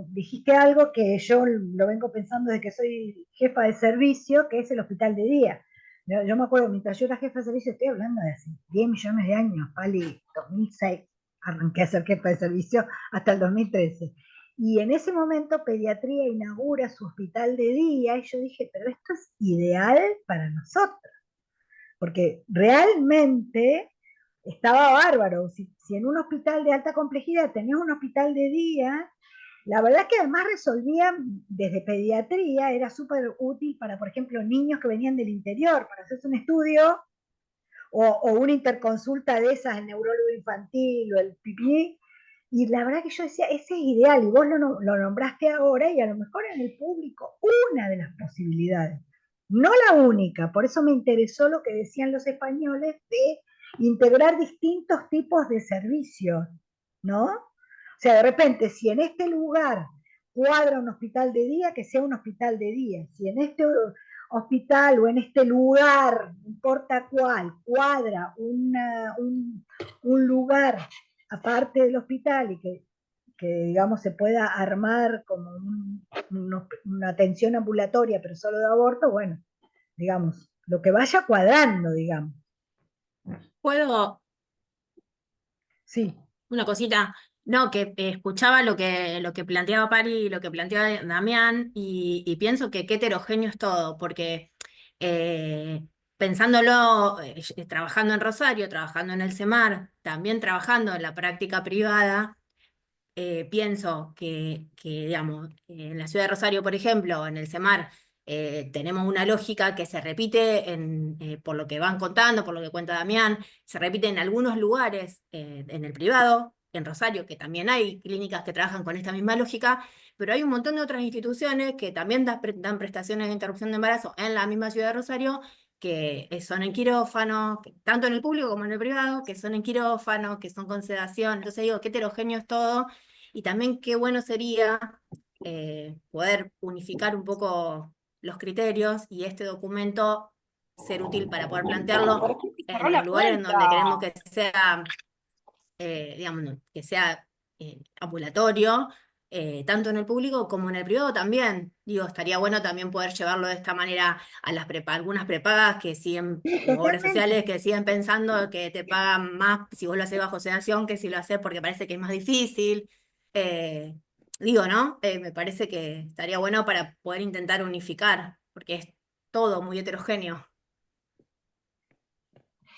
dijiste algo que yo lo vengo pensando desde que soy jefa de servicio, que es el hospital de día. Yo me acuerdo, mientras yo era jefa de servicio, estoy hablando de hace 10 millones de años, Pali, 2006, arranqué a ser jefa de servicio hasta el 2013. Y en ese momento Pediatría inaugura su hospital de día y yo dije, pero esto es ideal para nosotros, porque realmente estaba bárbaro. Si en un hospital de alta complejidad tenías un hospital de día, la verdad es que además resolvían desde pediatría, era súper útil para, por ejemplo, niños que venían del interior, para hacerse un estudio o una interconsulta de esas, el neurólogo infantil o el pipí. Y la verdad que yo decía, ese es ideal, y vos lo nombraste ahora, y a lo mejor en el público, una de las posibilidades, no la única. Por eso me interesó lo que decían los españoles de integrar distintos tipos de servicios, ¿no? O sea, de repente, si en este lugar cuadra un hospital de día, que sea un hospital de día. Si en este hospital o en este lugar, no importa cuál, cuadra un lugar aparte del hospital y que digamos se pueda armar como una atención ambulatoria, pero solo de aborto, bueno, digamos, lo que vaya cuadrando, digamos. ¿Puedo? Sí. Una cosita. No, que escuchaba lo que planteaba Pari y lo que planteaba Damián, y pienso que qué heterogéneo es todo, porque eh, pensándolo, trabajando en Rosario, trabajando en el CEMAR, también trabajando en la práctica privada, pienso digamos, en la ciudad de Rosario, por ejemplo, en el CEMAR, tenemos una lógica que se repite por lo que van contando, por lo que cuenta Damián, se repite en algunos lugares en el privado, en Rosario, que también hay clínicas que trabajan con esta misma lógica, pero hay un montón de otras instituciones que también dan prestaciones de interrupción de embarazo en la misma ciudad de Rosario, que son en quirófano, tanto en el público como en el privado, que son en quirófano, que son con sedación. Entonces digo, qué heterogéneo es todo, y también qué bueno sería poder unificar un poco los criterios y este documento ser útil para poder plantearlo en los lugares en donde queremos que sea, digamos, no, que sea ambulatorio, tanto en el público como en el privado también. Digo, estaría bueno también poder llevarlo de esta manera a algunas prepagas que siguen, Sí, u obras totalmente. sociales que siguen pensando que te pagan más si vos lo haces bajo sedación que si lo haces porque parece que es más difícil. Eh, Digo, ¿no? Me parece que estaría bueno para poder intentar unificar, porque es todo muy heterogéneo.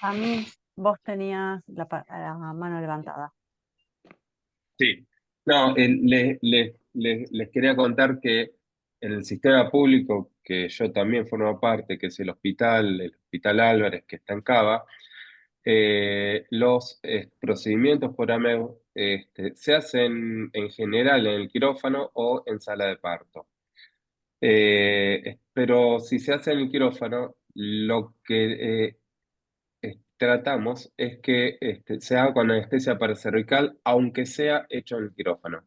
A mí, vos tenías la mano levantada. Sí, no, les quería contar que en el sistema público, que yo también formo parte, que es el Hospital Álvarez, que está en Cava, los procedimientos por AMEU se hacen en general en el quirófano o en sala de parto. Pero si se hace en el quirófano, lo que tratamos es que se haga con anestesia paracervical, aunque sea hecho en el quirófano.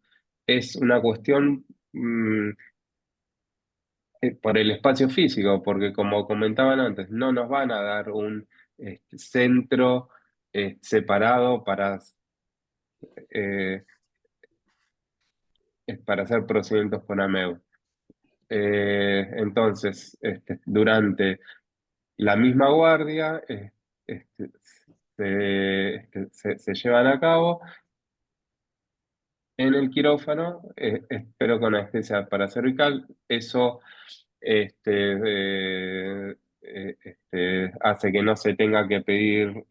Es una cuestión por el espacio físico, porque como comentaban antes, no nos van a dar un centro separado eh, para hacer procedimientos con AMEU. Entonces, durante la misma guardia este, se llevan a cabo en el quirófano, pero con anestesia paracervical. Eso hace que no se tenga que pedir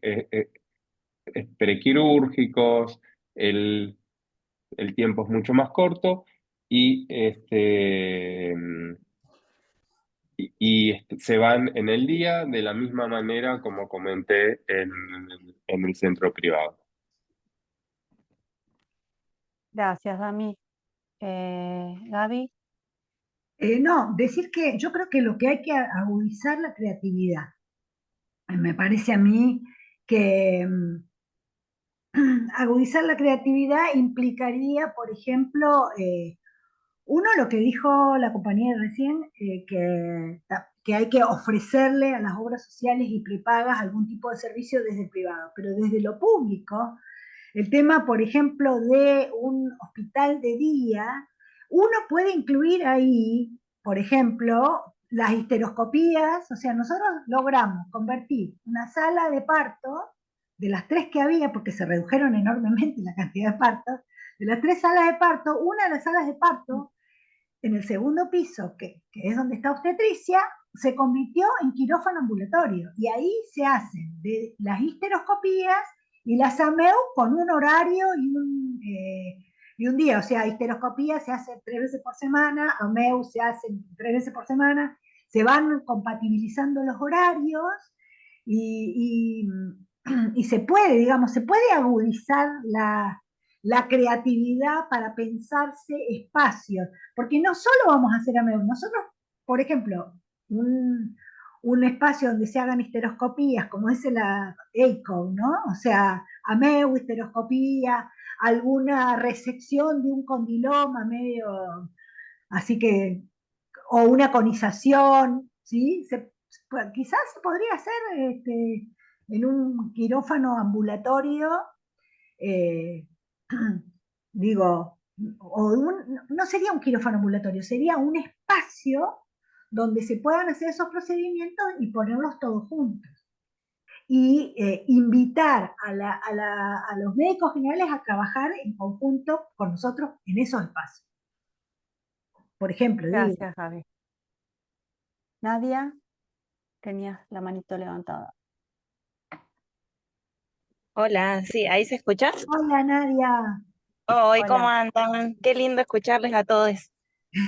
prequirúrgicos, el tiempo es mucho más corto y, se van en el día de la misma manera como comenté en el centro privado. Gracias, Dami. Gaby. No, decir que yo creo que lo que hay que agudizar la creatividad. Me parece a mí que agudizar la creatividad implicaría, por ejemplo, uno, lo que dijo la compañía recién, que hay que ofrecerle a las obras sociales y prepagas algún tipo de servicio desde el privado, pero desde lo público, el tema, por ejemplo, de un hospital de día, uno puede incluir ahí, por ejemplo, las histeroscopías, o sea, nosotros logramos convertir una sala de parto, de las 3 que había, porque se redujeron enormemente la cantidad de partos, de las 3 salas de parto, una de las salas de parto en el segundo piso, que es donde está obstetricia, se convirtió en quirófano ambulatorio. Y ahí se hacen las histeroscopías y las AMEU con un horario y un día. O sea, histeroscopía se hace 3 veces por semana, AMEU se hace 3 veces por semana, se van compatibilizando los horarios y, y se puede, digamos, se puede agudizar la creatividad para pensarse espacios, porque no solo vamos a hacer AMEU, nosotros, por ejemplo, un espacio donde se hagan histeroscopías, como es la EICO, ¿no? O sea, AMEU, histeroscopía, alguna resección de un condiloma medio, así que, o una conización, ¿sí? Quizás se podría hacer en un quirófano ambulatorio, eh, digo, no sería un quirófano ambulatorio, sería un espacio donde se puedan hacer esos procedimientos y ponerlos todos juntos. Y invitar a los médicos generales a trabajar en conjunto con nosotros en esos espacios. Por ejemplo, digo. Gracias, Gaby. Nadia, tenías la manito levantada. Hola, sí, ahí se escucha. Hola, Nadia. Hoy, ¿cómo Hola. andan? Qué lindo escucharles a todos.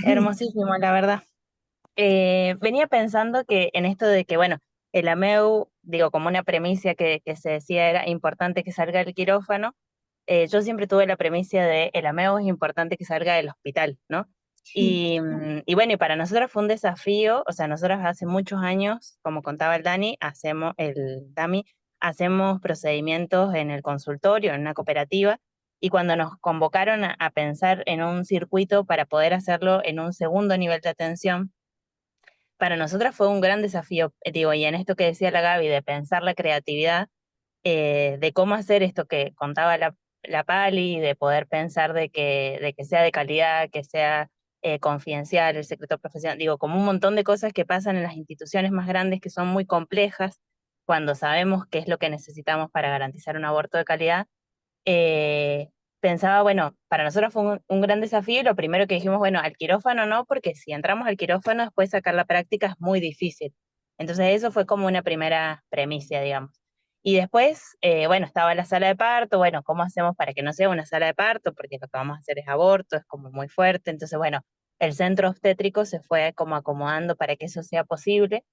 Hermosísimo, la verdad. Venía pensando que en esto de que, bueno, el AMEU, digo, como una premisa que se decía era importante que salga el quirófano, yo siempre tuve la premisa de el AMEO es importante que salga del hospital, ¿no? Sí, Y bueno, y para nosotros fue un desafío, o sea, nosotros hace muchos años, como contaba el Dami, hacemos procedimientos en el consultorio, en una cooperativa, y cuando nos convocaron a pensar en un circuito para poder hacerlo en un segundo nivel de atención, para nosotras fue un gran desafío, digo, y en esto que decía la Gaby, de pensar la creatividad, de cómo hacer esto que contaba la Pali, de poder pensar de que sea de calidad, que sea confidencial, el secreto profesional, digo, como un montón de cosas que pasan en las instituciones más grandes que son muy complejas cuando sabemos qué es lo que necesitamos para garantizar un aborto de calidad. Pensaba, bueno, para nosotros fue un gran desafío y lo primero que dijimos, bueno, al quirófano no, porque si entramos al quirófano después sacar la práctica es muy difícil. Entonces eso fue como una primera premisa, digamos. Y después, bueno, estaba la sala de parto, bueno, ¿cómo hacemos para que no sea una sala de parto? Porque lo que vamos a hacer es aborto, es como muy fuerte. Entonces, bueno, el centro obstétrico se fue como acomodando para que eso sea posible.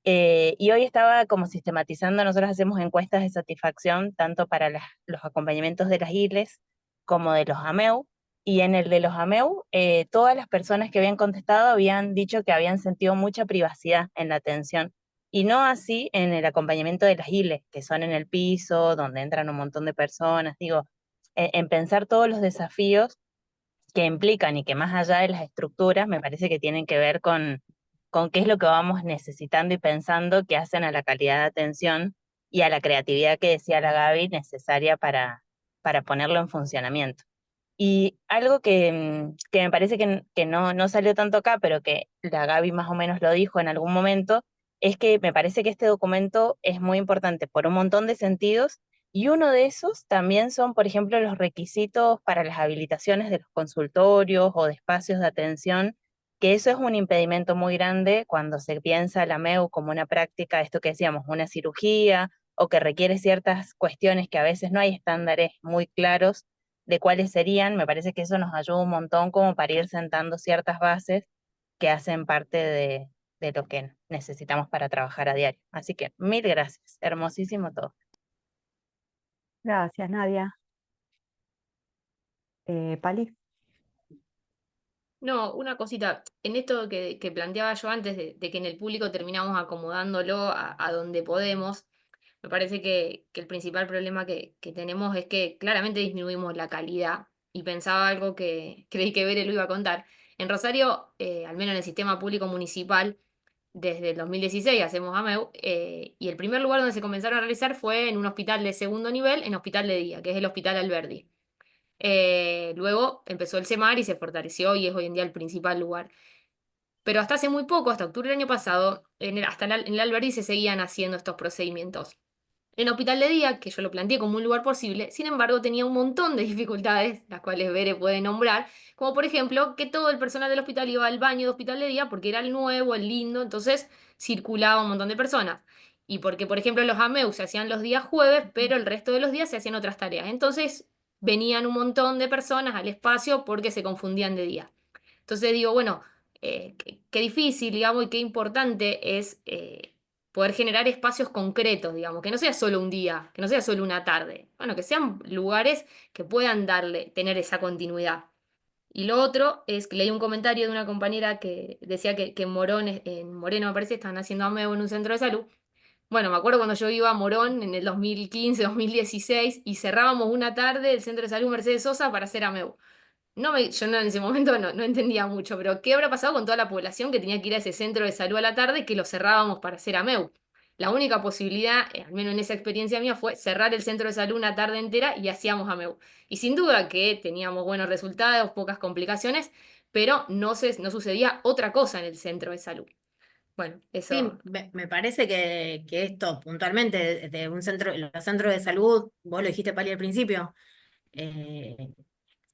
Y hoy estaba como sistematizando, nosotros hacemos encuestas de satisfacción tanto para los acompañamientos de las ILES como de los AMEU, y en el de los AMEU, todas las personas que habían contestado habían dicho que habían sentido mucha privacidad en la atención, y no así en el acompañamiento de las ILES, que son en el piso, donde entran un montón de personas, digo, en pensar todos los desafíos que implican y que más allá de las estructuras, me parece que tienen que ver con qué es lo que vamos necesitando y pensando que hacen a la calidad de atención y a la creatividad que decía la Gaby necesaria para ponerlo en funcionamiento. Y algo que me parece que no salió tanto acá, pero que la Gaby más o menos lo dijo en algún momento, es que me parece que este documento es muy importante por un montón de sentidos, y uno de esos también son, por ejemplo, los requisitos para las habilitaciones de los consultorios o de espacios de atención, que eso es un impedimento muy grande cuando se piensa la MEU como una práctica, esto que decíamos, una cirugía, o que requiere ciertas cuestiones que a veces no hay estándares muy claros de cuáles serían. Me parece que eso nos ayuda un montón como para ir sentando ciertas bases que hacen parte de lo que necesitamos para trabajar a diario. Así que mil gracias, hermosísimo todo. Gracias, Nadia. Pali. No, una cosita, en esto que planteaba yo antes de que en el público terminamos acomodándolo a donde podemos, me parece que el principal problema que tenemos es que claramente disminuimos la calidad. Y pensaba algo que creí que Bere lo iba a contar. En Rosario, al menos en el sistema público municipal, desde el 2016 hacemos AMEU, y el primer lugar donde se comenzaron a realizar fue en un hospital de segundo nivel, en hospital de día, que es el Hospital Alberdi. Luego empezó el CEMAR y se fortaleció y es hoy en día el principal lugar. Pero hasta hace muy poco, hasta octubre del año pasado, en el Alberdi se seguían haciendo estos procedimientos. En Hospital de Día, que yo lo planteé como un lugar posible, sin embargo tenía un montón de dificultades, las cuales Bere puede nombrar, como por ejemplo que todo el personal del hospital iba al baño de Hospital de Día porque era el nuevo, el lindo, entonces circulaba un montón de personas. Y porque, por ejemplo, los AMEU se hacían los días jueves, pero el resto de los días se hacían otras tareas. Entonces venían un montón de personas al espacio porque se confundían de día. Entonces digo, bueno, qué difícil, digamos, y qué importante es poder generar espacios concretos, digamos, que no sea solo un día, que no sea solo una tarde, bueno, que sean lugares que puedan tener esa continuidad. Y lo otro es que leí un comentario de una compañera que decía que en Moreno, me parece, están haciendo AMEO en un centro de salud. Bueno, me acuerdo cuando yo iba a Morón en el 2015, 2016 y cerrábamos una tarde el centro de salud Mercedes Sosa para hacer AMEU. Yo en ese momento no entendía mucho, pero ¿qué habrá pasado con toda la población que tenía que ir a ese centro de salud a la tarde que lo cerrábamos para hacer AMEU? La única posibilidad, al menos en esa experiencia mía, fue cerrar el centro de salud una tarde entera y hacíamos AMEU. Y sin duda que teníamos buenos resultados, pocas complicaciones, pero no sucedía otra cosa en el centro de salud. Bueno, Sí, eso. me parece que esto puntualmente de un centro, los centros de salud, vos lo dijiste, Pali, al principio, eh,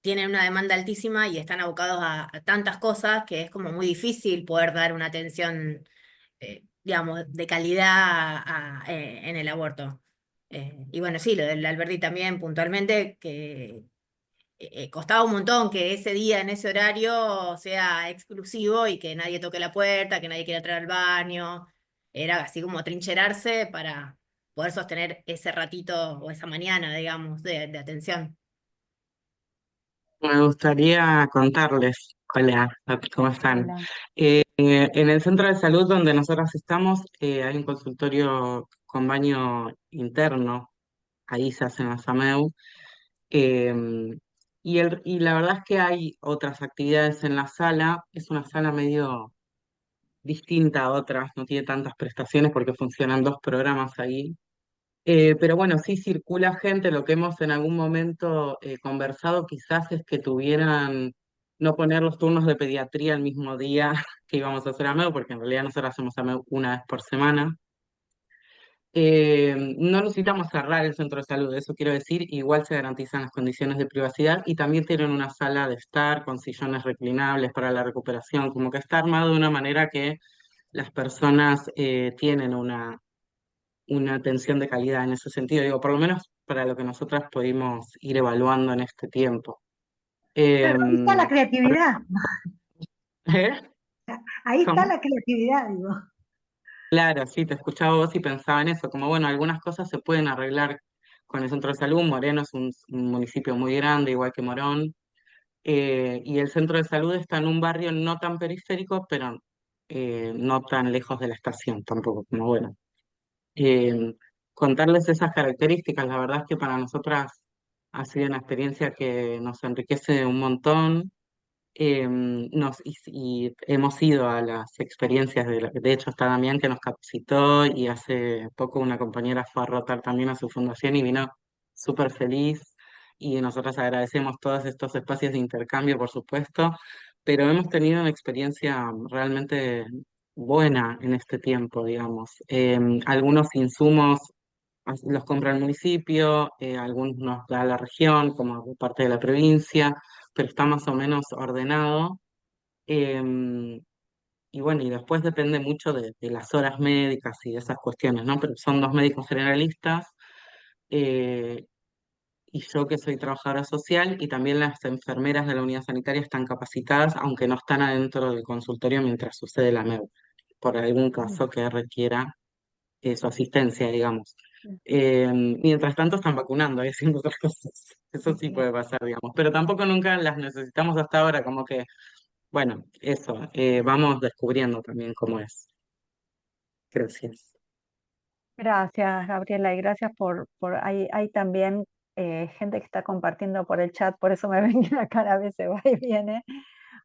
tienen una demanda altísima y están abocados a tantas cosas que es como muy difícil poder dar una atención, digamos, de calidad en el aborto. Y bueno, sí, lo del Alberdi también puntualmente, que costaba un montón que ese día, en ese horario, sea exclusivo y que nadie toque la puerta, que nadie quiera entrar al baño. Era así como trincherarse para poder sostener ese ratito o esa mañana, digamos, de atención. Me gustaría contarles, hola, ¿cómo están? Hola. En el centro de salud donde nosotros estamos hay un consultorio con baño interno, ahí se hacen las AMEU, eh, y la verdad es que hay otras actividades en la sala, es una sala medio distinta a otras, no tiene tantas prestaciones porque funcionan dos programas ahí. Pero bueno, sí circula gente, lo que hemos en algún momento conversado quizás es que tuvieran, no poner los turnos de pediatría el mismo día que íbamos a hacer AMEU, porque en realidad nosotros hacemos AMEU una vez por semana. No necesitamos cerrar el centro de salud, eso quiero decir, igual se garantizan las condiciones de privacidad y también tienen una sala de estar con sillones reclinables para la recuperación, como que está armado de una manera que las personas tienen una atención de calidad en ese sentido, digo, por lo menos para lo que nosotras pudimos ir evaluando en este tiempo. Claro, ahí está la Em, creatividad, ¿Eh? ahí está ¿Cómo? la creatividad, digo. Claro, sí, te escuchaba vos y pensaba en eso, como bueno, algunas cosas se pueden arreglar con el centro de salud. Moreno es un municipio muy grande, igual que Morón, y el centro de salud está en un barrio no tan periférico, pero no tan lejos de la estación tampoco, como bueno. eh, Contarles esas características. La verdad es que para nosotras ha sido una experiencia que nos enriquece un montón. Y hemos ido a las experiencias, de hecho está Damián que nos capacitó y hace poco una compañera fue a rotar también a su fundación y vino súper feliz. Y nosotros agradecemos todos estos espacios de intercambio, por supuesto, pero hemos tenido una experiencia realmente buena en este tiempo, digamos. Algunos insumos los compra el municipio, algunos nos da la región como parte de la provincia, pero está más o menos ordenado. em, y bueno, y después depende mucho de las horas médicas y de esas cuestiones, ¿no? Pero son dos médicos generalistas, eh, y yo que soy trabajadora social, y también las enfermeras de la unidad sanitaria están capacitadas, aunque no están adentro del consultorio mientras sucede la MEU, por algún caso que requiera su asistencia, digamos. Mientras tanto están vacunando y haciendo otras cosas. Eso sí Sí. puede pasar, digamos. Pero tampoco nunca las necesitamos hasta ahora, como que, bueno, eso, vamos descubriendo también cómo es. Gracias. Gracias, Gabriela, y gracias hay también gente que está compartiendo por el chat, por eso me ven que la cara a veces va y viene,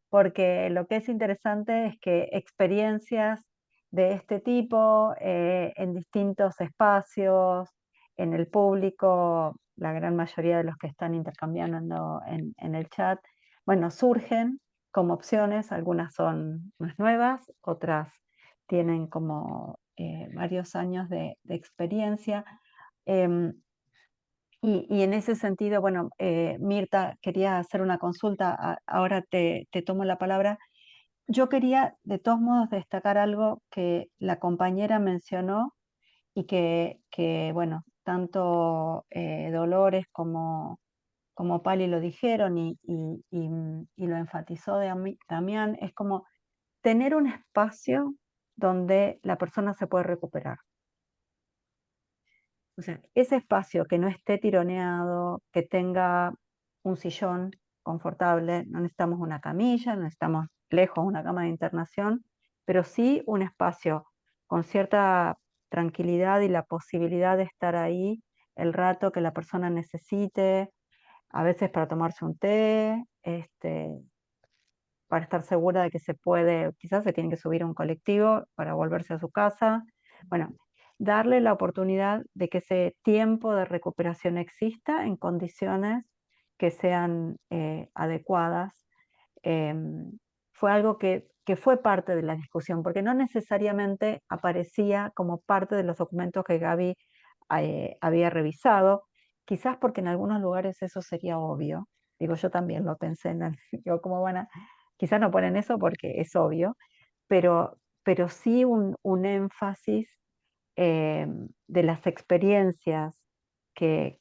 porque lo que es interesante es que experiencias de este tipo en distintos espacios, en el público, la gran mayoría de los que están intercambiando en el chat, bueno, surgen como opciones, algunas son más nuevas, otras tienen como varios años de experiencia. Em, y en ese sentido, bueno, Mirta, quería hacer una consulta, ahora te tomo la palabra. Yo quería, de todos modos, destacar algo que la compañera mencionó y bueno, tanto Dolores como Pali lo dijeron y lo enfatizó Damián, es como tener un espacio donde la persona se puede recuperar. O sea, ese espacio que no esté tironeado, que tenga un sillón confortable, no necesitamos una camilla, no necesitamos lejos una cama de internación, pero sí un espacio con cierta tranquilidad y la posibilidad de estar ahí el rato que la persona necesite, a veces para tomarse un té, para estar segura de que se puede, quizás se tiene que subir a un colectivo para volverse a su casa. Bueno, darle la oportunidad de que ese tiempo de recuperación exista en condiciones que sean adecuadas. Fue algo que fue parte de la discusión, porque no necesariamente aparecía como parte de los documentos que Gaby había revisado, quizás porque en algunos lugares eso sería obvio. Digo, yo también lo pensé digo, ¿cómo van a, quizás no ponen eso porque es obvio, pero sí un énfasis de las experiencias que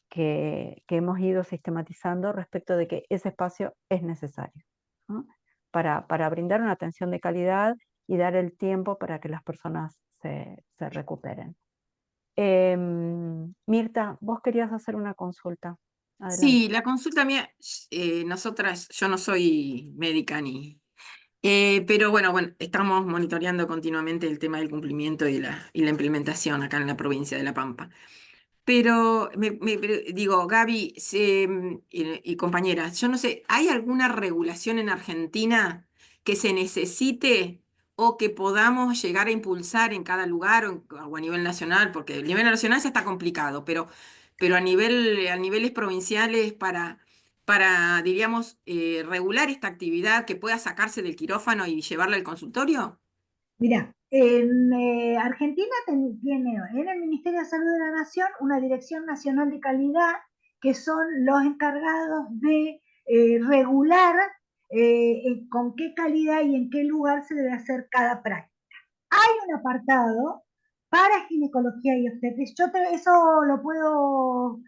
hemos ido sistematizando respecto de que ese espacio es necesario, ¿no? Para brindar una atención de calidad y dar el tiempo para que las personas se recuperen. Mirta, vos querías hacer una consulta. Adelante. Sí, la consulta mía, yo no soy médica pero bueno, estamos monitoreando continuamente el tema del cumplimiento y la implementación acá en la provincia de La Pampa. Pero digo, Gaby y compañeras, yo no sé, ¿hay alguna regulación en Argentina que se necesite o que podamos llegar a impulsar en cada lugar o a nivel nacional? Porque a nivel nacional ya está complicado, pero a niveles provinciales diríamos, regular esta actividad que pueda sacarse del quirófano y llevarla al consultorio. Mira, en Argentina tiene en el Ministerio de Salud de la Nación una Dirección Nacional de Calidad que son los encargados de regular con qué calidad y en qué lugar se debe hacer cada práctica. Hay un apartado para ginecología y obstetricia. Eso lo puedo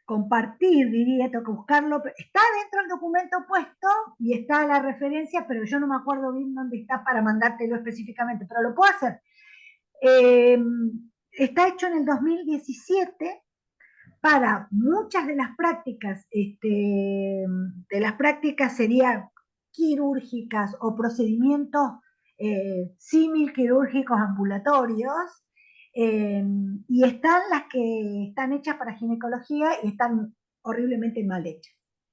compartir, diría, tengo que buscarlo. Está dentro del documento puesto y está la referencia, pero yo no me acuerdo bien dónde está para mandártelo específicamente, pero lo puedo hacer. Está hecho en el 2017 para muchas de las prácticas, serían quirúrgicas o procedimientos símil quirúrgicos ambulatorios, y están las que están hechas para ginecología y están horriblemente mal hechas,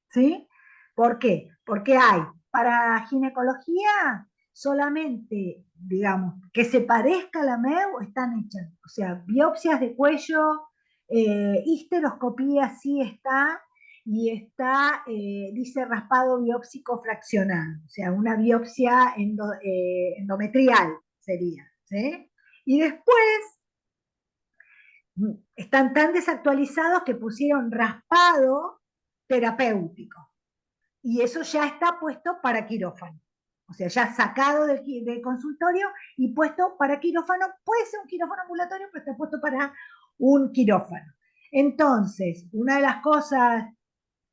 ¿sí? ¿Por qué? Porque hay para ginecología solamente, digamos, que se parezca a la MEU están hechas, o sea, biopsias de cuello, histeroscopía sí está, y está, dice raspado biópsico fraccional, o sea, una biopsia endometrial sería, ¿sí? Y después están tan desactualizados que pusieron raspado terapéutico, y eso ya está puesto para quirófano. O sea, ya sacado del consultorio y puesto para quirófano. Puede ser un quirófano ambulatorio, pero está puesto para un quirófano. Entonces, una de las cosas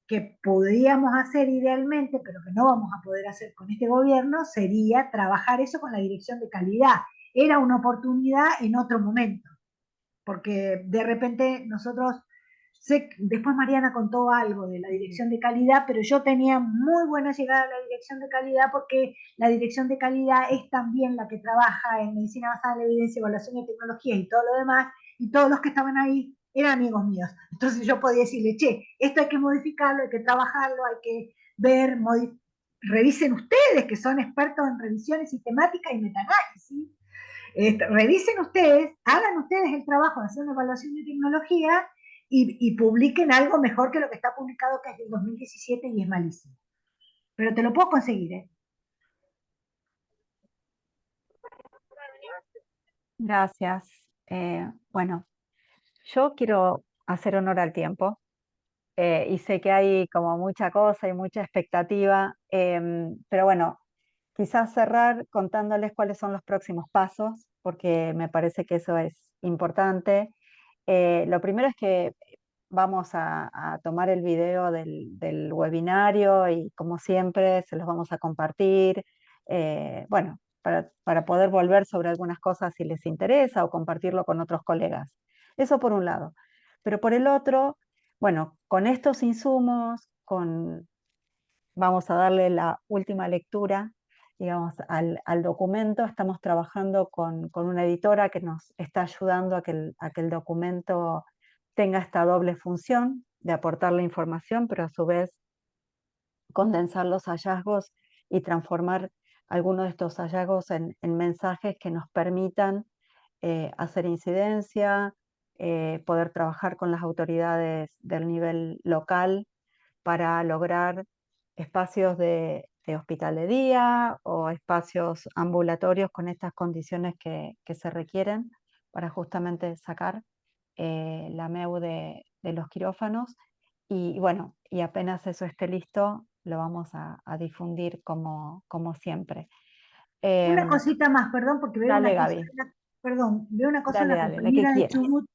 que podríamos hacer idealmente, pero que no vamos a poder hacer con este gobierno, sería trabajar eso con la dirección de calidad. Era una oportunidad en otro momento, porque de repente nosotros, después Mariana contó algo de la dirección de calidad, pero yo tenía muy buena llegada a la dirección de calidad, porque la dirección de calidad es también la que trabaja en medicina basada en la evidencia, evaluación de tecnologías y todo lo demás, y todos los que estaban ahí eran amigos míos. Entonces yo podía decirle, che, esto hay que modificarlo, hay que trabajarlo, hay que ver, revisen ustedes, que son expertos en revisiones sistemáticas y metaanálisis. Revisen ustedes, hagan ustedes el trabajo de hacer una evaluación de tecnología y publiquen algo mejor que lo que está publicado, que es del 2017 y es malísimo. Pero te lo puedo conseguir, ¿eh? Gracias. Bueno, yo quiero hacer honor al tiempo, y sé que hay como mucha cosa y mucha expectativa, pero bueno, quizás cerrar contándoles cuáles son los próximos pasos, porque me parece que eso es importante. Lo primero es que vamos a tomar el video del webinario y, como siempre, se los vamos a compartir. Bueno, para poder volver sobre algunas cosas si les interesa, o compartirlo con otros colegas. Eso por un lado. Pero por el otro, bueno, con estos insumos, vamos a darle la última lectura, digamos, al documento. Estamos trabajando con una editora que nos está ayudando a que el documento tenga esta doble función de aportar la información, pero a su vez condensar los hallazgos y transformar algunos de estos hallazgos en mensajes que nos permitan hacer incidencia, poder trabajar con las autoridades del nivel local para lograr espacios de hospital de día o espacios ambulatorios con estas condiciones que se requieren para justamente sacar la MEU de los quirófanos. Y bueno, y apenas eso esté listo, lo vamos a difundir como siempre. Una cosita más, perdón, porque veo Dale, una cosa, Gaby. veo una cosa en Dale, la dale, la que compañera de quieras. Chubut,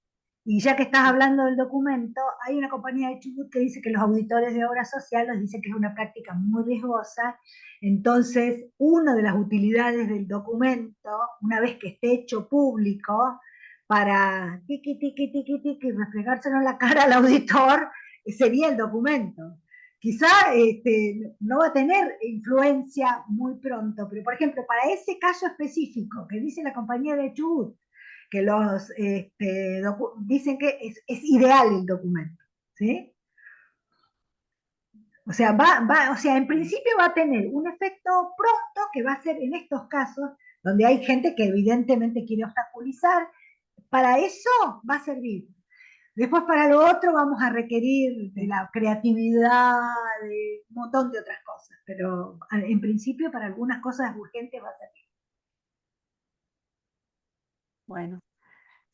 y ya que estás hablando del documento, hay una compañía de Chubut que dice que los auditores de obra social les dice que es una práctica muy riesgosa. Entonces, una de las utilidades del documento, una vez que esté hecho público, para tiqui, tiqui, tiqui, tiqui, refregárselo en la cara al auditor, sería el documento. Quizá no va a tener influencia muy pronto, pero por ejemplo, para ese caso específico que dice la compañía de Chubut, que dicen que es ideal el documento, ¿sí? O sea, o sea, en principio va a tener un efecto pronto que va a ser en estos casos, donde hay gente que evidentemente quiere obstaculizar, para eso va a servir. Después para lo otro vamos a requerir de la creatividad, de un montón de otras cosas, pero en principio para algunas cosas urgentes va a servir.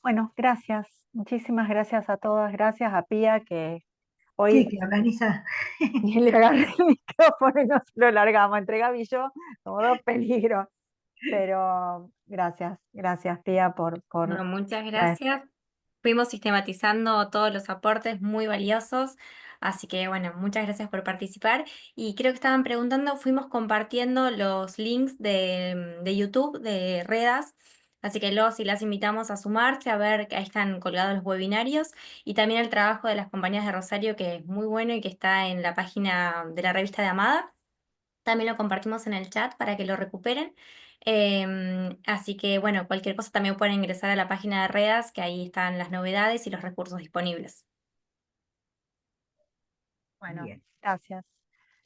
Bueno, gracias. Muchísimas gracias a todas. Gracias a Pía que hoy Sí, que organiza. y le agarré el micrófono y nos lo largamos. Entre Gaby y yo, como dos peligros. Pero gracias Pía por Bueno, muchas la- gracias. Fuimos sistematizando todos los aportes muy valiosos, así que bueno, muchas gracias por participar. Y creo que estaban preguntando, fuimos compartiendo los links de YouTube de Redas, así que los y las invitamos a sumarse, a ver que ahí están colgados los webinarios y también el trabajo de las compañías de Rosario, que es muy bueno y que está en la página de la revista de Amada. También lo compartimos en el chat para que lo recuperen. Así que bueno, cualquier cosa también pueden ingresar a la página de Redas, que ahí están las novedades y los recursos disponibles. Bueno, Bien. gracias.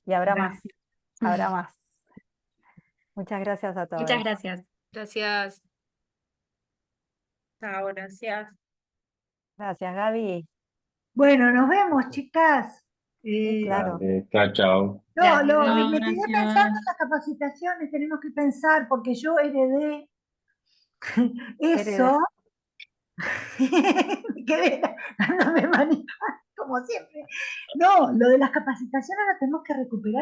Y habrá más, Gracias. habrá más. Muchas gracias a todos. Muchas gracias. Gracias. Chao, gracias. Gracias, Gaby. Bueno, nos vemos, chicas. Sí, claro. Dale, chao, chao. No, Chao, me quedé pensando en gracias. las capacitaciones, tenemos que pensar, porque yo heredé eso, me quedé dándome manija, como siempre. No, lo de las capacitaciones las tenemos que recuperar.